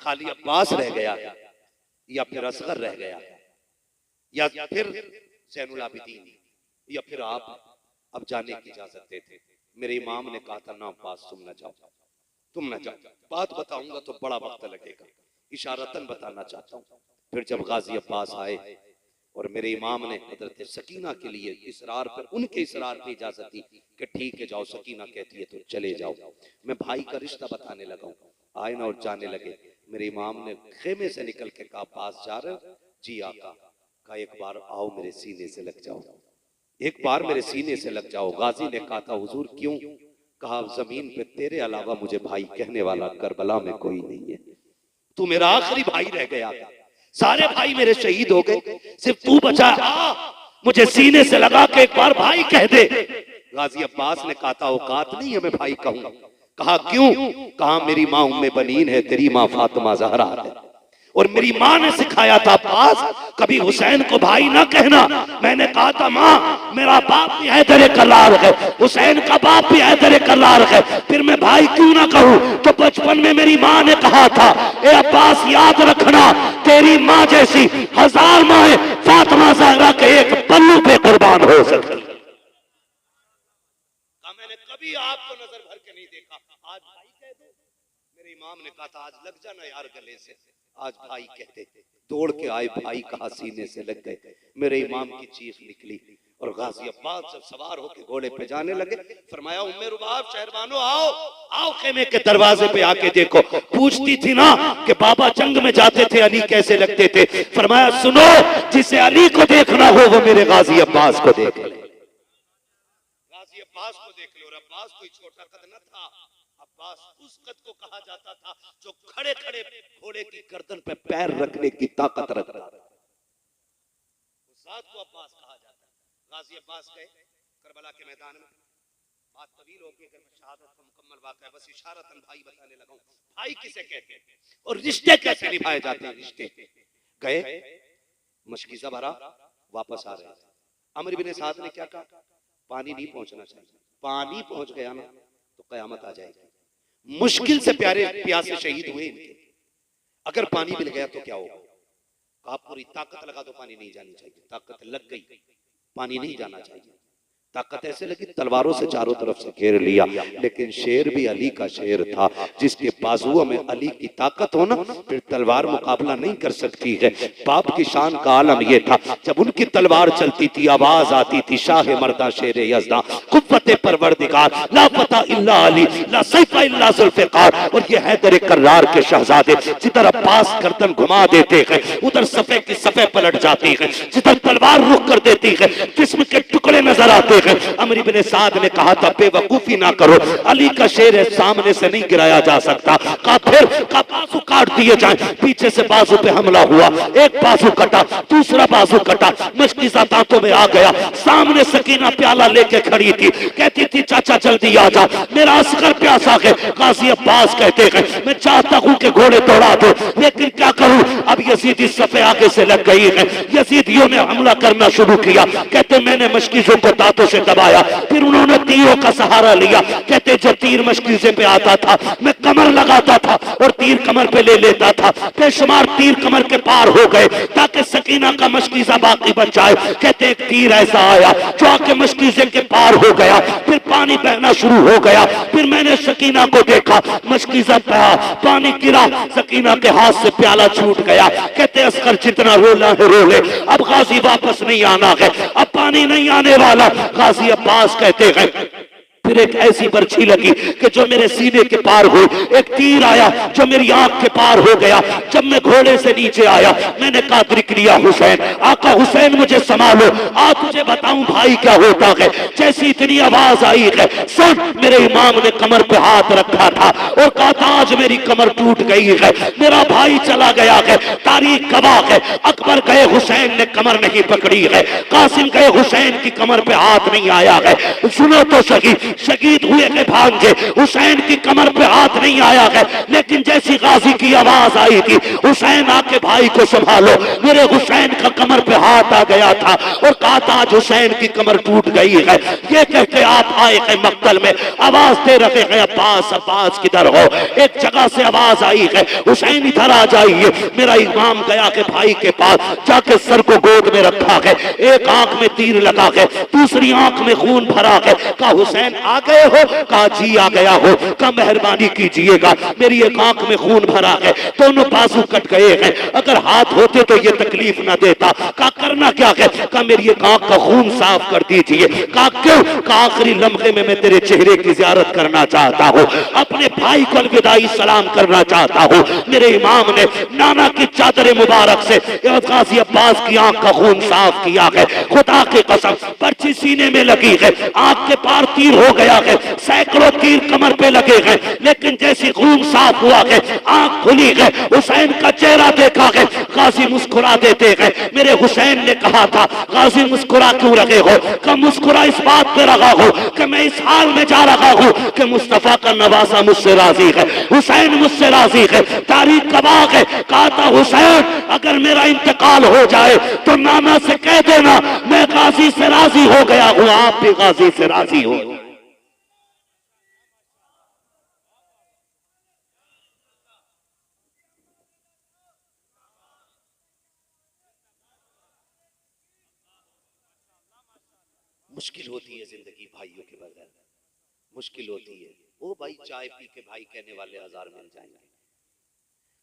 खाली अब्बास रह गया या फिर असगर रह गया या फिर ज़ैनुल आबिदीन या फिर आप। अब जाने की इजाजत देते। मेरे इमाम ने कहा था ना अब्बास तुम न जाओ, तुम न जाओ। बात बताऊंगा तो बड़ा वक्त लगेगा, इशारतन बताना चाहता हूँ। फिर जब गाजी अब्बास आए और मेरे इमाम ने हजरत सकीना के लिए इसरार पर, उनके इसरार पे इजाजत दी कि ठीक है जाओ, सकीना कहती है तो चले जाओ। मैं भाई का रिश्ता बताने लगा, आए ना और जाने लगे। मेरे इमाम ने खेमे से निकल के कहा पास जा रहे हो? जी आका। कहा एक बार आओ मेरे सीने से लग जाओ, एक बार मेरे सीने से लग जाओ। गाजी ने कहा था हुजूर क्यों? कहा जमीन पे तेरे अलावा मुझे भाई कहने वाला करबला में कोई नहीं है, तू मेरा आखिरी भाई रह गया था, सारे भाई मेरे शहीद हो गए, सिर्फ तू बचा। मुझे सीने से लगा के एक बार भाई कह दे। गाजी अब्बास ने कहा था औकात नहीं है मैं भाई कहूं। कहा क्यों? कहा मेरी माँ उम्मे बनीन है, तेरी माँ फातिमा ज़हरा है, और मेरी माँ ने सिखाया था अब्बास कभी हुसैन को भाई ना कहना। मैंने कहा था माँ मेरा बाप भी हैदर करार है, हुसैन का बाप भी हैदर करार है, फिर मैं भाई क्यों ना कहूं? तो बचपन में मेरी माँ ने कहा था ए अब्बास याद रखना तेरी माँ जैसी 1000 माएं फातिमा ज़हरा के एक पल्लू पे कुर्बान हो सकती। मैंने कभी आपको नजर भर के नहीं देखा, आज भाई कह दो। मेरे इमाम ने कहा था आज लग जाना यार गले से, आज भाई कहते। दौड़ के आए, भाई कहा सीने से लग गए। मेरे इमाम की चीख निकली और गाजी अब्बास जब सवार होकर घोड़े पे जाने लगे, फरमाया उम्मे रुबाब शहरबानो आओ आओ खेमे के दरवाजे पे आके देखो। पूछती थी ना कि बाबा जंग में जाते थे अली कैसे लगते थे, फरमाया सुनो जिसे अली को देखना हो वो मेरे गाजी अब्बास को देख ले। गाजी अब्बास को देख लो। और अब्बास कोई छोटा कद न था, अब्बास उस कद को कहा जाता था जो खड़े खड़े घोड़े की गर्दन पे पैर रखने की ताकत रखता था, उस जात को अब्बास कहा जाता है। गाजी अब्बास गए करबला के मैदान में, बात तवील होगी अगर मैं शहादत का मुकम्मल वाक़या है, बस इशारतन भाई बताने लगा हूं। भाई किसे कहते हैं और रिश्ते कैसे निभाए जाते हैं। रिश्ते गए, मशकीज़ा भरा, वापस आ रहे थे। अमर इब्न साद ने क्या कहा? पानी नहीं पहुंचना चाहिए, पानी पहुंच गया ना तो कयामत आ जाएगी। मुश्किल से प्यारे प्यासे शहीद हुए इनके, अगर पानी मिल गया तो क्या होगा? कहा पूरी ताकत लगा तो पानी नहीं जानी चाहिए। ताकत लग गई, पानी नहीं जाना चाहिए। ताकत ऐसे लगी तलवारों से चारों तरफ से घेर लिया, लेकिन शेर भी अली का शेर था। जिसके बाजुओं में अली की ताकत हो ना, फिर तलवार मुकाबला नहीं कर सकती है। बाप की शान का आलम यह था, जब उनकी तलवार चलती थी आवाज आती थी शाह मर्दा शेर यज़दा कुव्वत परवरदिगार ला फता इल्ला अली ला सैफा इल्ला जुल्फ़िकार। और ये हैदर कर्रार के शहजादे जिधर अब्बास गर्दन घुमा देते हैं उधर सफे की सफे पलट जाती है, जिधर तलवार रुक कर देती है जिस्म के टुकड़े नजर आते। अमर इब्न साद ने कहा था बेवकूफी ना करो, अली का शेर है सामने से नहीं गिराया जा सकता। कहा फिर का बाजू काट दिए जाए। पीछे से बाजू पे हमला हुआ, एक बाजू कटा, दूसरा बाजू कटा, मशकीज़ा दांतों में आ गया। सामने सकीना प्याला लेके खड़ी थी, कहती थी चाचा जल्दी आ जा मेरा असगर प्यासा है। गाजी अब्बास कहते हैं मैं चाहता हूं कि घोड़े दौड़ा दो, लेकिन क्या करूं अब यजीदी सफे आगे से लग गई है। यजीदियों ने हमला करना शुरू किया। कहते मैंने मशकीज़ों को दांतों से दबाया, फिर उन्होंने तीरों का सहारा लिया। कहते जो तीर मशकीज़े पे आता था मैं कमर लगाता था और तीर कमर पे ले लेता था। बेशुमार तीर कमर के पार हो गए ताकि सकीना का मशकीज़ा बाकी बच जाए। कहते एक तीर ऐसा आया जो आके मशकीज़े के पार हो गया, फिर पानी बहना शुरू हो गया। फिर मैंने सकीना को देखा, मशकीज़ा बहा, पानी गिरा, सकीना के हाथ से प्याला छूट गया। कहते असगर जितना रोना है रो ले, अब गाजी वापस नहीं आना है, अब पानी नहीं आने वाला। गाजी अब्बास कहते हैं फिर एक ऐसी बर्छी लगी कि जो मेरे सीने के पार हुई, एक तीर आया जो मेरी आंख के पार हो गया। जब मैं घोड़े से नीचे आया मैंने कहा दिख लिया हुसैन, आका हुसैन मुझे संभालो, आ तुझे बताऊं भाई क्या होता है। जैसी इतनी आवाज आई है सुन, मेरे इमाम ने कमर पे हाथ रखा था और कहा था आज मेरी कमर टूट गई है, मेरा भाई चला गया है। तारीख गवाह है, अकबर गए हुसैन ने कमर नहीं पकड़ी है, कासिम गए हुसैन की कमर पे हाथ नहीं आया है। सुनो तो सही, शहीद हुए के भांजे हुसैन की कमर पे हाथ नहीं आया है, लेकिन जैसी गाजी की आवाज आई थी हुसैन आके भाई को संभालो, मेरे हुसैन का कमर पे हाथ आ गया था और कहा था आज हुसैन की कमर टूट गई है। ये कहते आप आए हैं मक्तल में, आवाज दे रहे हैं अब्बास अब्बास किधर हो। एक जगह से आवाज आई है हुसैन इधर आ जाइए। मेरा इमाम गया के भाई के पास जाके सर को गोद में रखा है, एक आंख में तीर लगा है, दूसरी आंख में खून भरा है। कहा हुसैन आ गए हो? कहा जी आ गया हो। कहा मेहरबानी कीजिएगा, मेरी एक आंख में खून भरा है, दोनों बाजू कट गए हैं, अगर हाथ होते तो ये तकलीफ ना देता। कहा करना क्या है? कहा मेरी एक आंख का खून साफ कर दीजिए। कहा क्यों? कहा आखिरी लम्हे में मैं तेरे चेहरे की ज़ियारत करना चाहता हूँ, अपने भाई को अलविदाई सलाम करना चाहता हूँ। मेरे इमाम ने नाना की चादर मुबारक से गाजी अब्बास की आंख का खून साफ किया है। खुदा की कसम पर्ची सीने में लगी है, आंख के पार तीर हो गया है, सैकड़ों तीर कमर पे लगे हैं, लेकिन जैसी खून साफ हुआ है, आंख खुली है, हुसैन का चेहरा देखा है, गाजी मुस्कुरा देते हैं। मेरे हुसैन ने कहा था गाजी मुस्कुरा क्यों रहे हो? कि मुस्कुरा इस बात पे रहा हो कि मैं इस हाल में जा रहा हूं कि मुस्तफा का नवासा मुझसे राजी है, हुसैन मुझसे राजी है, तारीख गवाह है। कहा था हुसैन अगर मेरा इंतकाल हो जाए तो नाना से कह देना मैं गाजी से राजी हो गया हूं, आप भी गाजी से राजी हो। मुश्किल होती है जिंदगी भाइयों के बगैर, मुश्किल होती है। ओ भाई चाय पी के भाई कहने वाले हजार मिल जाएंगे,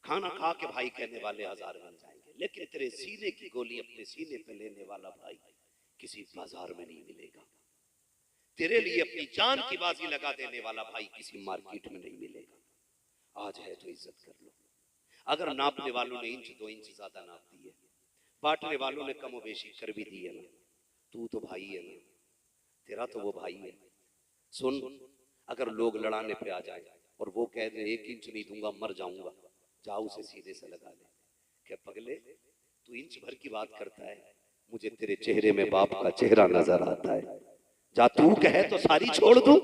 खाना खा के भाई कहने वाले हजार मिल जाएंगे, लेकिन तेरे सीने की गोली अपने सीने पे लेने वाला भाई किसी बाजार में नहीं मिलेगा। तेरे लिए अपनी जान की बाजी लगा देने वाला भाई किसी मार्केट में नहीं मिलेगा। आज है तो इज्जत कर लो। अगर नापने वालों ने इंच 2 इंच ज्यादा नाप दी है, बांटने वालों ने कमो बेशी कर भी दी है ना, तू तो भाई है ना, तेरा तो वो भाई है। सुन, अगर लोग लड़ाने पे आ जाए और वो कह दे 1 इंच नहीं दूंगा मर जाऊंगा, जा उसे सीधे से लगा ले। क्या पगले तू इंच भर की बात करता है, मुझे तेरे चेहरे में बाप का चेहरा नजर आता है, जा तू कहे तो सारी छोड़ दूं।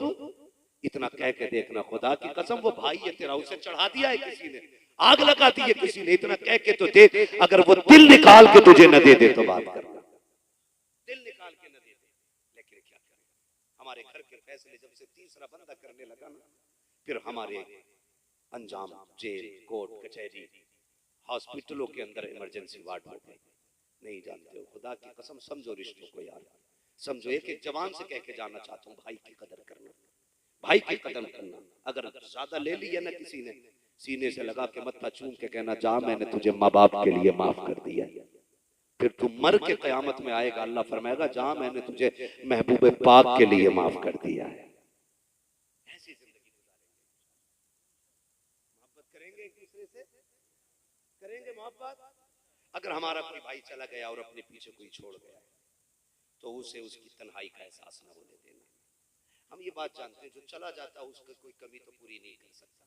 इतना कह के देखना, खुदा की कसम वो भाई है तेरा, उसे चढ़ा दिया है किसी ने, आग लगा दी है किसी ने, इतना कह के तो देख। अगर वो दिल निकाल के तुझे न दे दे तो बात करना, दिल निकाल के न दे दे। लेकिन क्या करें, हमारे घर के फैसले जब से तीसरा बंदा करने लगा ना, फिर हमारे अंजाम जेल, कोर्ट, कचहरी, हॉस्पिटलों के अंदर इमरजेंसी वार्ड हो गए। नहीं जानते हो, खुदा की कसम समझो रिश्तों को यार, समझो। एक जवान से कह के जाना चाहता हूँ, भाई की कदर करना, भाई की कदर करना। अगर ज्यादा ले लिया ना किसी ने, सीने से लगा के मत्था चूम के कहना जा मैंने तुझे माँ बाप के लिए माफ कर दिया। फिर तू मर के कयामत में आएगा, अल्लाह फरमाएगा जा मैंने तुझे महबूब पाक के लिए माफ कर दिया है। ऐसी जिंदगी गुजारेंगे, मोहब्बत करेंगे एक दूसरे से, करेंगे मोहब्बत। अगर हमारा कोई भाई चला गया और अपने पीछे कोई छोड़ गया तो उसे उसकी तन्हाई का एहसास न होने देना। हम ये बात जानते हैं जो चला जाता है उसकी कोई कमी तो पूरी नहीं कर सकता,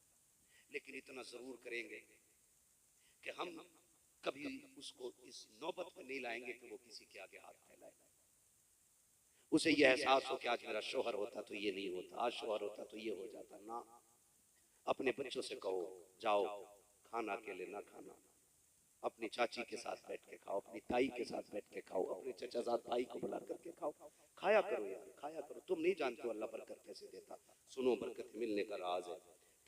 लेकिन इतना जरूर करेंगे कि हम कभी उसको इस नौबत में नहीं लाएंगे कि वो किसी के आगे हाथ फैलाए। उसे ये एहसास हो कि आज मेरा शोहर होता तो ये नहीं होता, आज शोहर होता तो ये हो जाता ना। अपने बच्चों से कहो जाओ खाना अकेले ना खाना, अपनी चाची के साथ बैठ के खाओ, अपनी ताई के साथ बैठ के खाओ, अपने चचाजाद भाई को बुला करके खाओ, खाया करो यार, खाया करो। तुम नहीं जानते हो अल्लाह बरकत कैसे देता। सुनो, बरकत मिलने का राज है।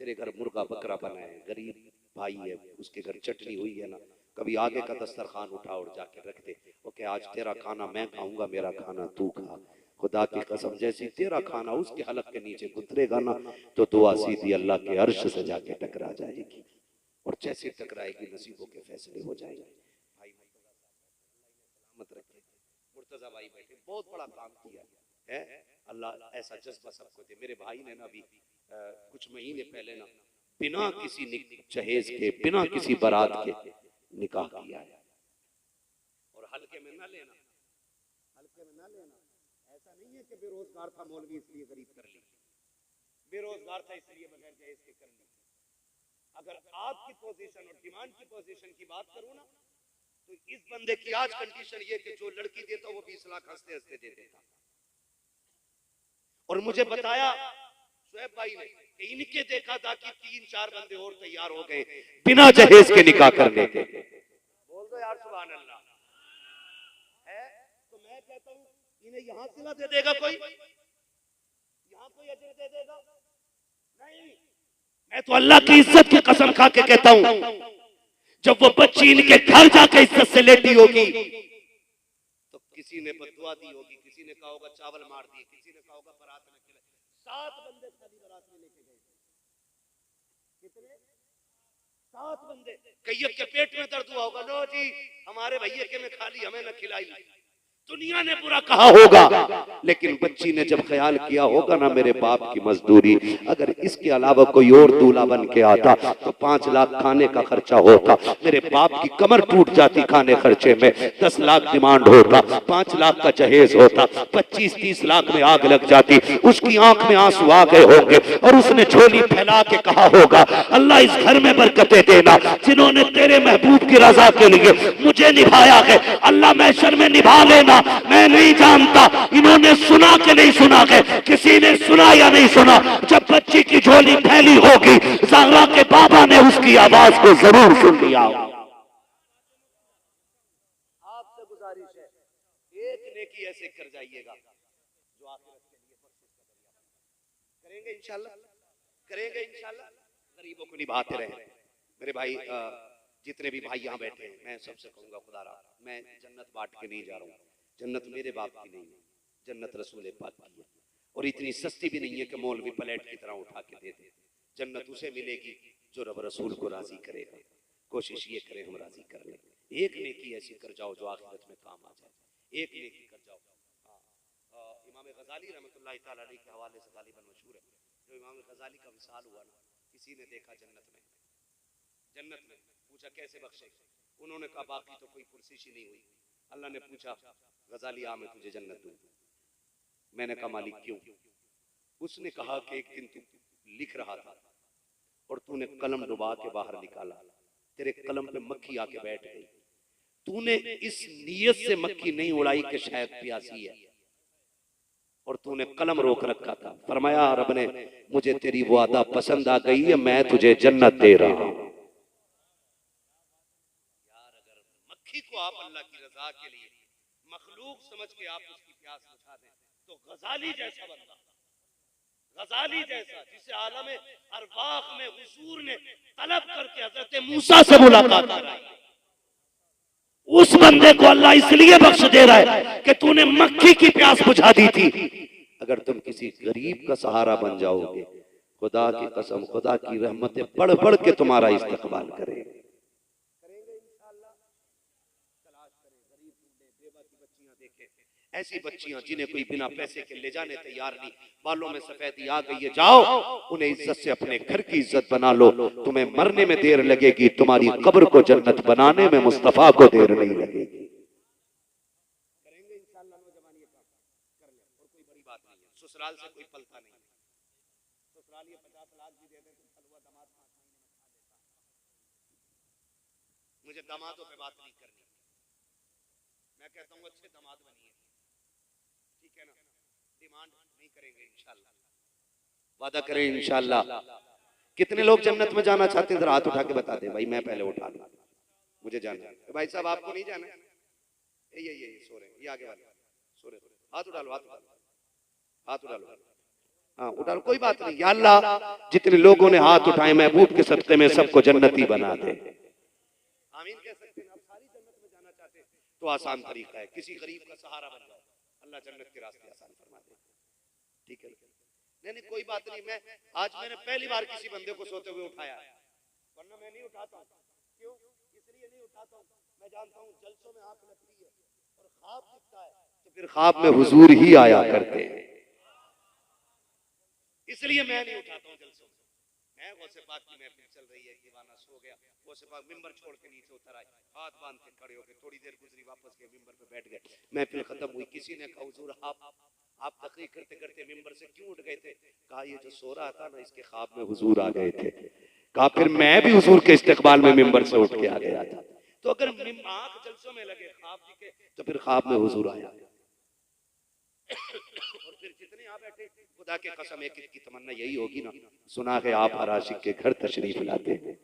तेरे घर मुर्गा बकरा बना है, गरीब भाई है, उसके घर चटनी हुई है ना, कभी आगे का दस्तरखान उठा और जाके रख दे, ओके आज तेरा खाना मैं खाऊंगा, मेरा खाना तू खा। खुदा की कसम जैसी तेरा खाना उसके हलक के नीचे गुजरेगा ना तो दुआ सीधी अल्लाह के अर्श से जाके टकरा जाएगी, और जैसे टकराएगी नसीबों के फैसले हो जाएंगे। भाई सलामत रखे, मुर्तजा भाई बैठे, बहुत बड़ा काम किया है, अल्लाह ऐसा जज्बा सबको दे। मेरे भाई ने ना अभी कुछ महीने पहले ना बिना किसी जहेज के, बिना किसी बारात के निकाह किया है। और हल्के में ना लेना, हल्के में ना लेना। ऐसा नहीं है कि बेरोजगार था मौलवी इसलिए गरीब कर ली, बेरोजगार था इसलिए बगैर जहेज के कर ली। अगर आपकी पोजीशन और डिमांड की पोजीशन की बात करूं ना तो इस बंदे की आज कंडीशन ये कि जो लड़की देता वो 20 लाख हंसते हंसते दे देता। और मुझे बताया शुएब भाई ने कि इनके देखा था कि 3-4 बंदे और तैयार हो गए बिना जहेज के निकाह करने के। बोल दो यार सुभान अल्लाह है। तो मैं कहता हूं इन्हें यहां सिला दे देगा कोई, यहां कोई अजर दे देगा नहीं। मैं तो अल्लाह की इज्जत की कसम खा के कहता हूं जब वो बच्ची इनके घर जाके इज्जत से लेटी होगी तो किसी ने बददुआ दी होगी, किसी ने कहा होगा चावल मार दिए, किसी ने कहा होगा बारात में खिलाए, 7 बंदे खाली बारात में लेके गए। कितने? 7 बंदे। कईयब के पेट में दर्द हुआ होगा, लो जी हमारे भैया के में खाली, हमें न खिलाई। दुनिया ने बुरा कहा होगा, लेकिन बच्ची ने जब ख्याल किया होगा ना मेरे बाप की मजदूरी, अगर इसके अलावा कोई और दूल्हा बन के आता तो 5 लाख खाने का खर्चा होता, मेरे बाप की कमर टूट जाती खाने खर्चे में, 10 लाख डिमांड होता, 5 लाख का जहेज होता, 25-30 लाख में आग लग जाती, उसकी आंख में आंसू आ गए होंगे और उसने झोली फैला के कहा होगा, अल्लाह इस घर में बरकतें देना, जिन्होंने तेरे महबूब की रजा के लिए मुझे निभाया है, अल्लाह महशर में निभा लेना। मैं नहीं जानता इन्होंने सुना कि नहीं सुना है, किसी ने सुना या नहीं सुना, जब बच्ची की झोली फैली होगी ज़हरा के बाबा ने उसकी आवाज को जरूर सुन लिया। आपसे गुजारिश है, एक नेकी ऐसे कर जाइएगा जो आखिरत के लिए करेंगे इंशाल्लाह, करेंगे इंशाल्लाह, गरीबों को निभाते रहें। मेरे भाई जितने भी भाई यहाँ बैठे हैं, मैं सबसे कहूंगा खुदा रहा, मैं जन्नत बांट के नहीं जा रहा हूँ, जन्नत मेरे बाप की नहीं है, जन्नत रसूल पाक की है, और इतनी सस्ती भी नहीं है कि मौलवी प्लेट की तरह उठा के दे दे। जन्नत उसे मिलेगी जो रब रसूल को राजी करेगा। कोशिश ये करें हम राजी कर लें, एक नेकी ऐसी कर जाओ जो आखिरत में काम आ जाए, एक नेकी कर जाओ। इमाम गजाली रहमतुल्लाह तआला अलैह के हवाले से गालिबन मशहूर है, जो इमाम गजाली का विसाल हुआ ना, किसी ने देखा जन्नत में, पूछा कैसे बख्शे, उन्होंने कहा बाकी तो कोई पुरसिश ही नहीं हुई। अल्लाह ने पूछा गजाली आ मैं तुझे जन्नत दूं, मैंने कहा मालिक क्यों? उसने कहा कि एक दिन तू लिख रहा था और तूने कलम डुबा के बाहर निकाला, तेरे कलम पे मक्खी आके बैठ गई, तूने इस नीयत से मक्खी नहीं उड़ाई कि शायद प्यासी है, और तूने कलम रोक रखा था। फरमाया रब ने मुझे तेरी वो अदा पसंद आ गई है, मैं तुझे जन्नत दे रहा हूं। को आप अल्लाह की रजा के लिए मखलूक समझ के आप उसकी प्यास बुझा दें, तो गजाली जैसा बंदा, गजाली जैसा जिसे आलम अरवाह में हुजूर ने तलब करके हजरत मूसा से मुलाकात कराई, उस बंदे को अल्लाह इसलिए बख्श दे रहा है कि तूने मक्खी की प्यास बुझा दी थी। अगर तुम किसी गरीब का सहारा बन जाओगे, खुदा की कसम खुदा की रहमतें बढ़ बढ़ के तुम्हारा इस्तकबाल करें। ऐसी बच्चियां जिन्हें कोई बिना पैसे के ले जाने तैयार नहीं, बालों में सफेदी आ गई है, जाओ उन्हें इज्जत से अपने घर की इज्जत बना लो। तुम्हें मरने में देर लगेगी, तुम्हारी कब्र को जन्नत बनाने में मुस्तफा को देर नहीं लगेगी। करेंगे इंशाअल्लाह, नौजवान ये काम कर ले, और कोई बड़ी बात नहीं है, ससुराल से कोई पलता नहीं है, ससुराल ये 50 लाख भी दे दे तो हलवा दामाद 5 महीने में खा लेता। मुझे दामादों पे बात नहीं करनी, मैं कहता हूँ अच्छे दामाद बनिए, ठीक है ना, डिमांड नहीं करेंगे इंशाल्लाह, वादा करें इंशाल्लाह। कितने लोग जन्नत में जाना चाहते हैं, हाथ उठा के बता दे भाई, मैं पहले उठा लूं, मुझे जाना है। भाई साहब आपको नहीं जाना है, ये सो रहे, ये आगे वाले सो रहे, हाथ उठा लो, हाथ उठा लो, हाथ उठा लो, हाँ उठा लो, कोई बात नहीं। या अल्लाह जितने लोगों ने हाथ उठाए महबूब के सदक़े में सबको जन्नती बना दे, आमीन कह सकते हैं। आप सारी जन्नत में जाना चाहते हैं तो आसान तरीका है, किसी गरीब का सहारा बन जाओ, अल्लाह जन्नत के रास्ते आसान फरमा दे, ठीक है। नहीं कोई बात नहीं, मैं आज मैंने पहली बार किसी बंदे को सोते हुए उठाया है, वरना मैं नहीं उठाता। क्यों? इसलिए नहीं उठाता हूं, मैं जानता हूं जलसों में आंख लगती है और ख्वाब दिखता है, तो फिर ख्वाब में हुजूर ही आया करते हैं, इसलिए मैं नहीं उठाता हूं जलसों में। मैं गौसे पाक की महफिल चल रही है, दीवाना सो गया, गौसे पाक मिंबर छोड़ के नीचे उतर आए, हाथ बांध के खड़े हो गए, थोड़ी देर गुजरी वापस गए, मिंबर पे बैठ गए, महफिल खत्म हुई। किसी ने कहा हुजूर आप तकरीर करते करते मिंबर से क्यों उठ गए थे? कहा ये जो सो रहा था ना, इसके ख्वाब में हुजूर आ गए थे। कहा फिर मैं भी हुजूर के इस्तकबाल में मिंबर से उठ के आ गया था। तो अगर आंख जलसों में लगे, ख्वाब दिखे, तो फिर ख्वाब में हुजूर आया। और फिर जितने यहाँ बैठे, खुदा के कसम एक की तमन्ना यही होगी ना, सुना है आप हर आशिक के घर तशरीफ लाते हैं।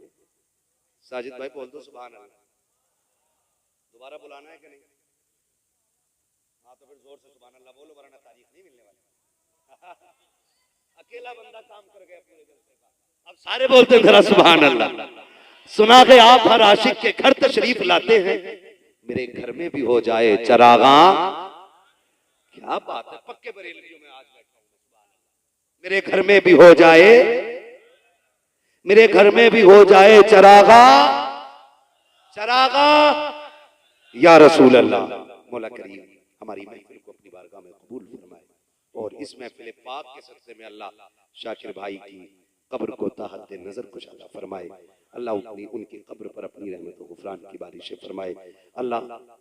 साजिद भाई बोल दो सुभान अल्लाह, दोबारा बुलाना है कि नहीं? हाँ तो फिर जोर से सुभान अल्लाह बोलो, वरना तारीफ नहीं मिलने वाली। अकेला बंदा काम कर गया पूरे जलसे का, अब सारे बोलते हैं जरा सुभान अल्लाह। सुना है आप हर आशिक के घर तशरीफ लाते हैं, मेरे घर में भी हो जाए चरागा। क्या बात है, पक्के बरेलियों में आज बैठा हूं, मेरे घर में भी हो जाए, मेरे घर में भी हो जाए चरागा, चरागा या रसूल अल्लाह। मौला करीम हमारी महफिल को अपनी बारगाह में कबूल फरमाए और इस महफिल पाक के सदक़े में अल्लाह शाकिर भाई की कब्र को ताहत नजर कुशादा फरमाए। अल्लाह उनकी कब्र पर अपनी रहमत व गुफरान की बारिशें फरमाए। अल्लाह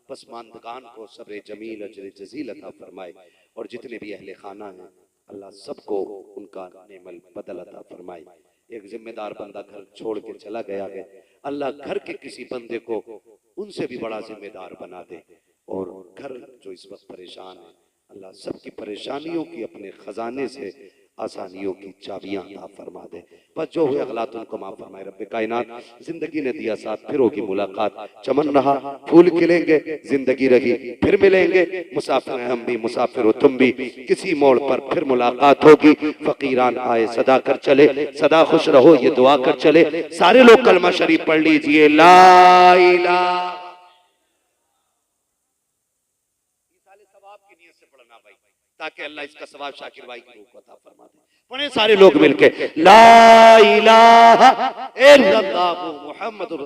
पसमानदगान को सब्र जमील अजर जजील अता फरमाए और जितने भी अहले खाना हैं अल्लाह सबको उनका नेमल बदल अता फरमाए। एक जिम्मेदार बंदा घर छोड़ के चला गया है, अल्लाह घर के किसी बंदे को उनसे भी बड़ा जिम्मेदार बना दे और घर जो इस वक्त परेशान है अल्लाह सबकी परेशानियों की अपने खजाने से आसानियों की चाबियां अता फरमा दे। बस जो हुए गलत उनको माफ फरमाए। रब्बे कायनात जिंदगी ने दिया साथ, फिर होगी मुलाकात, चमन रहा फूल खिलेंगे, जिंदगी रही फिर मिलेंगे, मुसाफिर हैं हम भी मुसाफिर हो तुम भी, किसी मोड़ पर फिर मुलाकात होगी। फकीरान आए सदा कर चले, सदा खुश रहो ये दुआ कर चले। सारे लोग कलमा शरीफ पढ़ लीजिए, ला इलाहा। ताकि अल्लाह इसका सवाब शाकिर भाई की रूह को अता फरमा दे। पढ़े सारे लोग मिलके, ला इलाहा इल्लल्लाह मुहम्मद